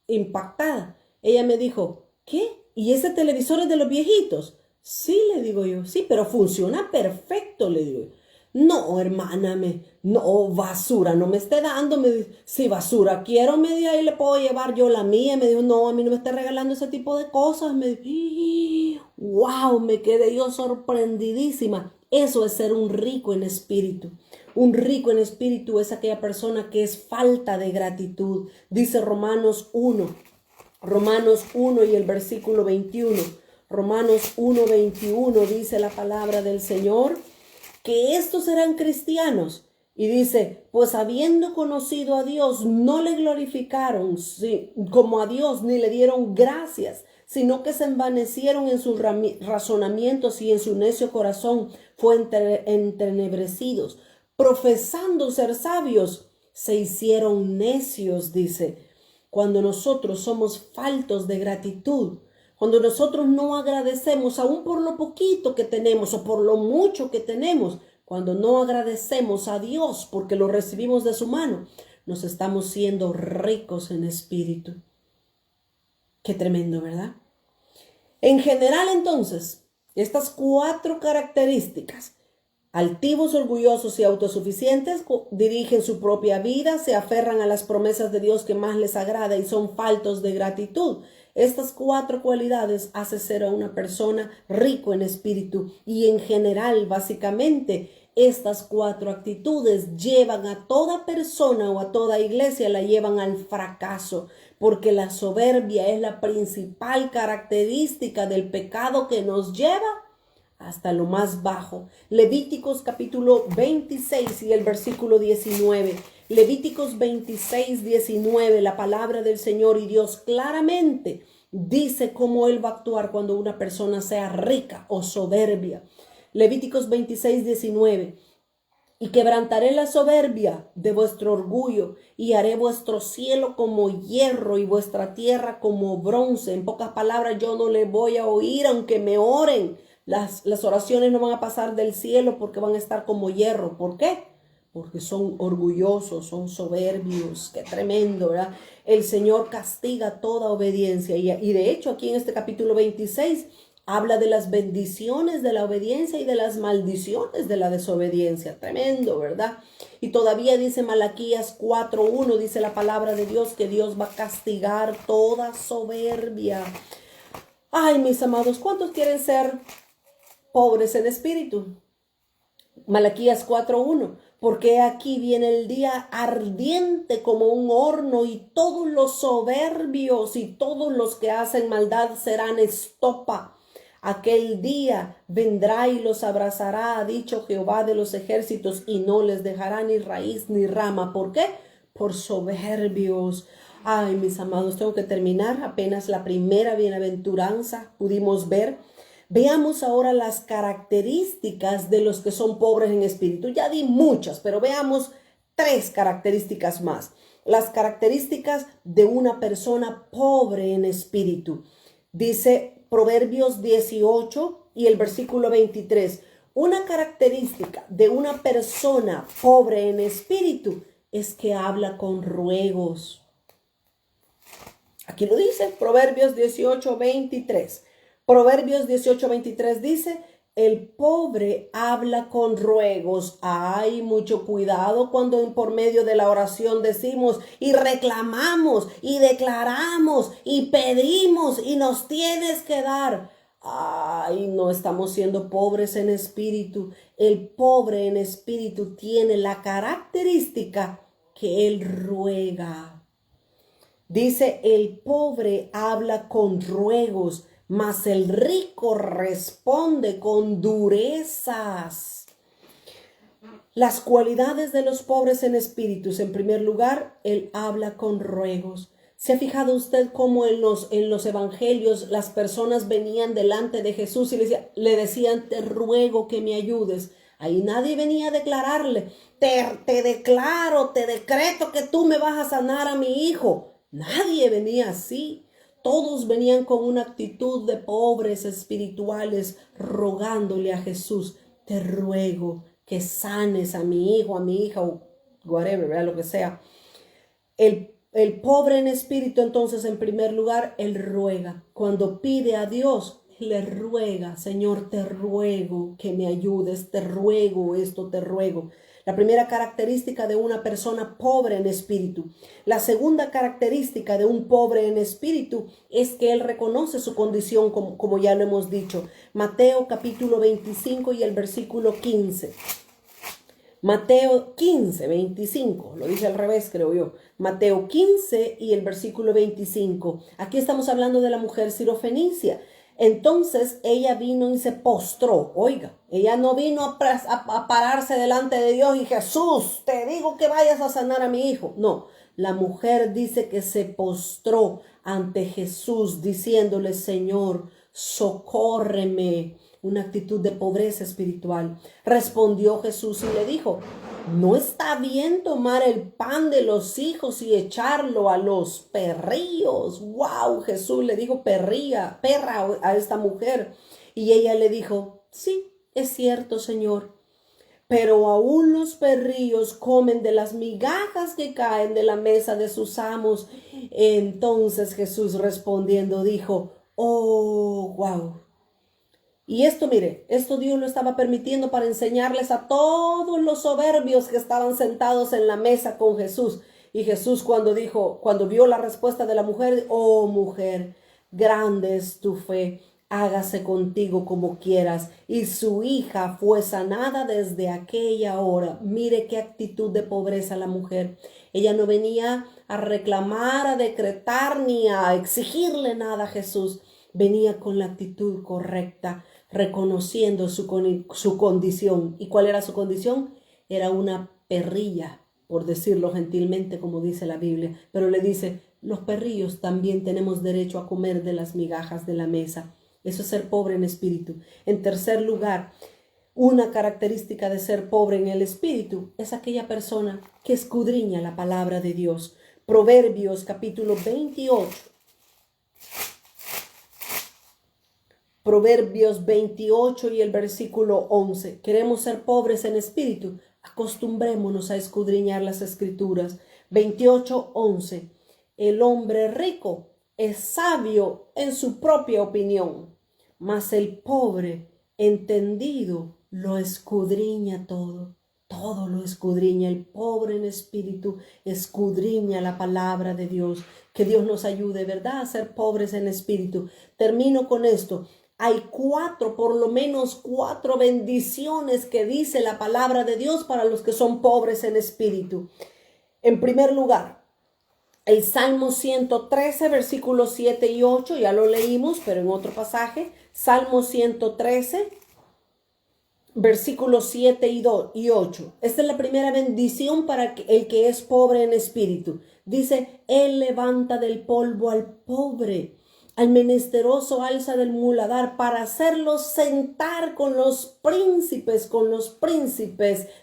impactada. Ella me dijo, ¿qué? ¿Y ese televisor es de los viejitos? Sí, le digo yo, sí, pero funciona perfecto, le digo yo. No, hermana, no, basura, no me esté dando. Me dice, si basura quiero, me dijo, ahí le puedo llevar yo la mía. Me dijo, no, a mí no me está regalando ese tipo de cosas. Me dijo, wow, me quedé yo sorprendidísima. Eso es ser un rico en espíritu. Un rico en espíritu es aquella persona que es falta de gratitud. Dice Romanos 1 y el versículo 21. Romanos 1:21 dice la palabra del Señor, que estos serán cristianos. Y dice, pues habiendo conocido a Dios, no le glorificaron como a Dios, ni le dieron gracias, sino que se envanecieron en sus razonamientos y en su necio corazón fue entenebrecidos. Profesando ser sabios, se hicieron necios, dice. Cuando nosotros somos faltos de gratitud, cuando nosotros no agradecemos aún por lo poquito que tenemos o por lo mucho que tenemos, cuando no agradecemos a Dios porque lo recibimos de su mano, nos estamos siendo ricos en espíritu. Qué tremendo, ¿verdad? En general, entonces, estas 4 características, altivos, orgullosos y autosuficientes, dirigen su propia vida, se aferran a las promesas de Dios que más les agrada y son faltos de gratitud. Estas 4 cualidades hacen ser a una persona rico en espíritu y en general, básicamente, estas 4 actitudes llevan a toda persona o a toda iglesia, la llevan al fracaso, porque la soberbia es la principal característica del pecado que nos lleva hasta lo más bajo. Levíticos capítulo 26 y el versículo 19. Levíticos 26, 19, la palabra del Señor y Dios claramente dice cómo Él va a actuar cuando una persona sea rica o soberbia. Levíticos 26, 19. Y quebrantaré la soberbia de vuestro orgullo y haré vuestro cielo como hierro y vuestra tierra como bronce. En pocas palabras, yo no le voy a oír aunque me oren. Las oraciones no van a pasar del cielo porque van a estar como hierro. ¿Por qué? Porque son orgullosos, son soberbios. Qué tremendo, ¿verdad? El Señor castiga toda obediencia. Y de hecho aquí en este capítulo 26 habla de las bendiciones de la obediencia y de las maldiciones de la desobediencia. Tremendo, ¿verdad? Y todavía dice Malaquías 4:1, dice la palabra de Dios que Dios va a castigar toda soberbia. Ay, mis amados, ¿cuántos quieren ser pobres en espíritu? Malaquías 4:1, porque aquí viene el día ardiente como un horno y todos los soberbios y todos los que hacen maldad serán estopa. Aquel día vendrá y los abrazará, ha dicho Jehová de los ejércitos, y no les dejará ni raíz ni rama. ¿Por qué? Por soberbios. Ay, mis amados, tengo que terminar. Apenas la primera bienaventuranza pudimos ver. Veamos ahora las características de los que son pobres en espíritu. Ya di muchas, pero veamos 3 características más. Las características de una persona pobre en espíritu. Dice Proverbios 18 y el versículo 23. Una característica de una persona pobre en espíritu es que habla con ruegos. Aquí lo dice, Proverbios 18:23. Proverbios 18:23 dice, el pobre habla con ruegos. Hay mucho cuidado cuando por medio de la oración decimos y reclamamos y declaramos y pedimos y nos tienes que dar. Ay, no estamos siendo pobres en espíritu. El pobre en espíritu tiene la característica que él ruega. Dice, el pobre habla con ruegos, mas el rico responde con durezas. Las cualidades de los pobres en espíritus. En primer lugar, él habla con ruegos. ¿Se ha fijado usted cómo en los evangelios las personas venían delante de Jesús y le decían, te ruego que me ayudes? Ahí nadie venía a declararle, te declaro, te decreto que tú me vas a sanar a mi hijo. Nadie venía así. Todos venían con una actitud de pobres espirituales, rogándole a Jesús, te ruego que sanes a mi hijo, a mi hija, o whatever, ¿verdad? Lo que sea. El pobre en espíritu, entonces, en primer lugar, él ruega. Cuando pide a Dios, le ruega, Señor, te ruego que me ayudes, te ruego esto, te ruego. La primera característica de una persona pobre en espíritu. La segunda característica de un pobre en espíritu es que él reconoce su condición, como ya lo hemos dicho. Mateo capítulo 25 y el versículo 15. Mateo 15, 25, lo dije al revés, creo yo. Mateo 15 y el versículo 25. Aquí estamos hablando de la mujer sirofenicia. Entonces ella vino y se postró. Oiga, ella no vino a pararse delante de Dios y Jesús, te digo que vayas a sanar a mi hijo. No, la mujer dice que se postró ante Jesús diciéndole, Señor, socórreme. Una actitud de pobreza espiritual. Respondió Jesús y le dijo, no está bien tomar el pan de los hijos y echarlo a los perrillos. ¡Wow! Jesús le dijo perra a esta mujer. Y ella le dijo, sí, es cierto, Señor. Pero aún los perrillos comen de las migajas que caen de la mesa de sus amos. Entonces Jesús respondiendo dijo, oh, wow. Y esto, mire, esto Dios lo estaba permitiendo para enseñarles a todos los soberbios que estaban sentados en la mesa con Jesús. Y Jesús cuando vio la respuesta de la mujer, oh mujer, grande es tu fe, hágase contigo como quieras. Y su hija fue sanada desde aquella hora. Mire qué actitud de pobreza la mujer. Ella no venía a reclamar, a decretar, ni a exigirle nada a Jesús. Venía con la actitud correcta, reconociendo su condición. ¿Y cuál era su condición? Era una perrilla, por decirlo gentilmente, como dice la Biblia. Pero le dice, los perrillos también tenemos derecho a comer de las migajas de la mesa. Eso es ser pobre en espíritu. En tercer lugar, una característica de ser pobre en el espíritu es aquella persona que escudriña la palabra de Dios. Proverbios capítulo 28. Proverbios 28 y el versículo 11. Queremos ser pobres en espíritu. Acostumbrémonos a escudriñar las escrituras. 28, 11. El hombre rico es sabio en su propia opinión, mas el pobre entendido lo escudriña todo. Todo lo escudriña. El pobre en espíritu escudriña la palabra de Dios. Que Dios nos ayude, ¿verdad?, a ser pobres en espíritu. Termino con esto. Hay por lo menos cuatro bendiciones que dice la palabra de Dios para los que son pobres en espíritu. En primer lugar, el Salmo 113, versículos 7 y 8, ya lo leímos, pero en otro pasaje. Salmo 113, versículos 7 y 8. Esta es la primera bendición para el que es pobre en espíritu. Dice, Él levanta del polvo al pobre, al menesteroso alza del muladar para hacerlo sentar con los príncipes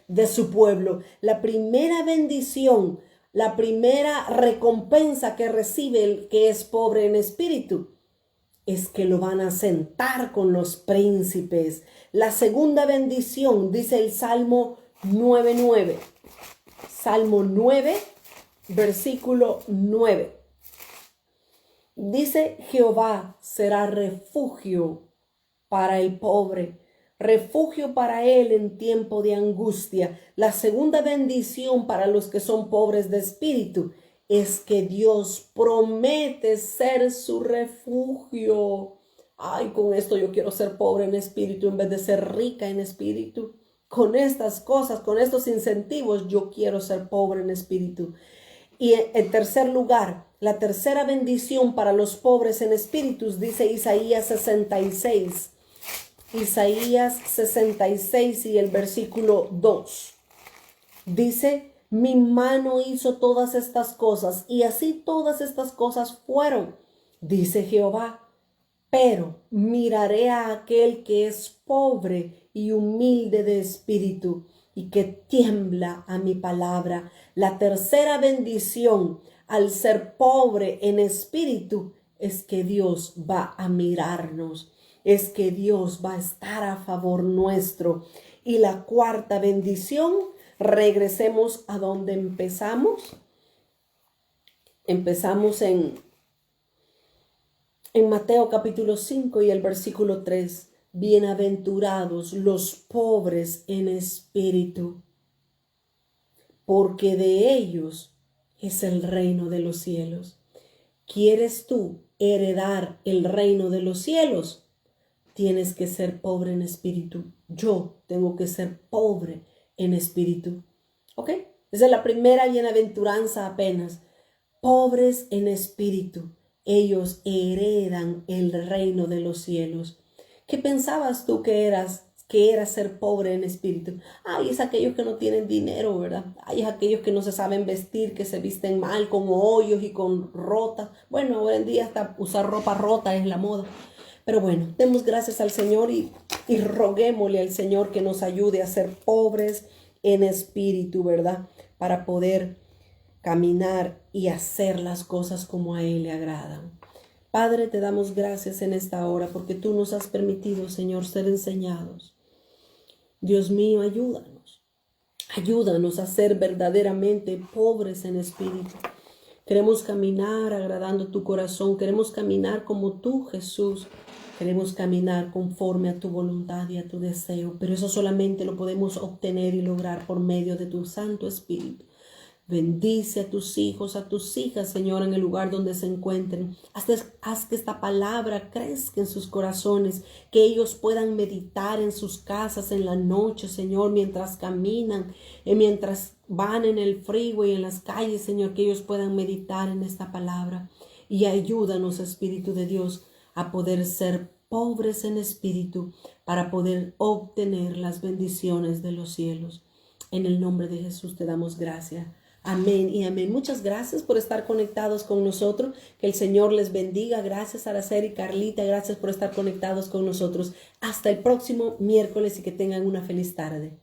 de su pueblo. La primera bendición, la primera recompensa que recibe el que es pobre en espíritu es que lo van a sentar con los príncipes. La segunda bendición, dice el Salmo 9:9. Salmo 9, versículo 9. Dice, Jehová será refugio para el pobre, refugio para él en tiempo de angustia. La segunda bendición para los que son pobres de espíritu es que Dios promete ser su refugio. Ay, con esto yo quiero ser pobre en espíritu en vez de ser rica en espíritu. Con estas cosas, con estos incentivos, yo quiero ser pobre en espíritu. Y en tercer lugar, la tercera bendición para los pobres en espíritus, dice Isaías 66. Isaías 66 y el versículo 2. Dice, mi mano hizo todas estas cosas y así todas estas cosas fueron, dice Jehová. Pero miraré a aquel que es pobre y humilde de espíritu y que tiembla a mi palabra. La tercera bendición al ser pobre en espíritu es que Dios va a mirarnos, es que Dios va a estar a favor nuestro. Y la cuarta bendición, regresemos a donde empezamos. Empezamos en Mateo capítulo 5 y el versículo 3. Bienaventurados los pobres en espíritu, porque de ellos es el reino de los cielos. ¿Quieres tú heredar el reino de los cielos? Tienes que ser pobre en espíritu. Yo tengo que ser pobre en espíritu. ¿Ok? Esa es la primera bienaventuranza apenas. Pobres en espíritu. Ellos heredan el reino de los cielos. ¿Qué pensabas tú que era ser pobre en espíritu? Ay, es aquellos que no tienen dinero, ¿verdad? Ay, es aquellos que no se saben vestir, que se visten mal, con hoyos y con rotas. Bueno, hoy en día hasta usar ropa rota es la moda. Pero bueno, demos gracias al Señor y roguémosle al Señor que nos ayude a ser pobres en espíritu, ¿verdad? Para poder caminar y hacer las cosas como a Él le agradan. Padre, te damos gracias en esta hora porque tú nos has permitido, Señor, ser enseñados. Dios mío, ayúdanos. Ayúdanos a ser verdaderamente pobres en espíritu. Queremos caminar agradando tu corazón. Queremos caminar como tú, Jesús. Queremos caminar conforme a tu voluntad y a tu deseo. Pero eso solamente lo podemos obtener y lograr por medio de tu Santo Espíritu. Bendice a tus hijos, a tus hijas, Señor, en el lugar donde se encuentren. Haz que esta palabra crezca en sus corazones, que ellos puedan meditar en sus casas en la noche, Señor, mientras caminan, mientras van en el freeway, en las calles, Señor, que ellos puedan meditar en esta palabra. Y ayúdanos, Espíritu de Dios, a poder ser pobres en espíritu para poder obtener las bendiciones de los cielos. En el nombre de Jesús te damos gracias. Amén y amén. Muchas gracias por estar conectados con nosotros. Que el Señor les bendiga. Gracias, Araceli y Carlita. Gracias por estar conectados con nosotros. Hasta el próximo miércoles y que tengan una feliz tarde.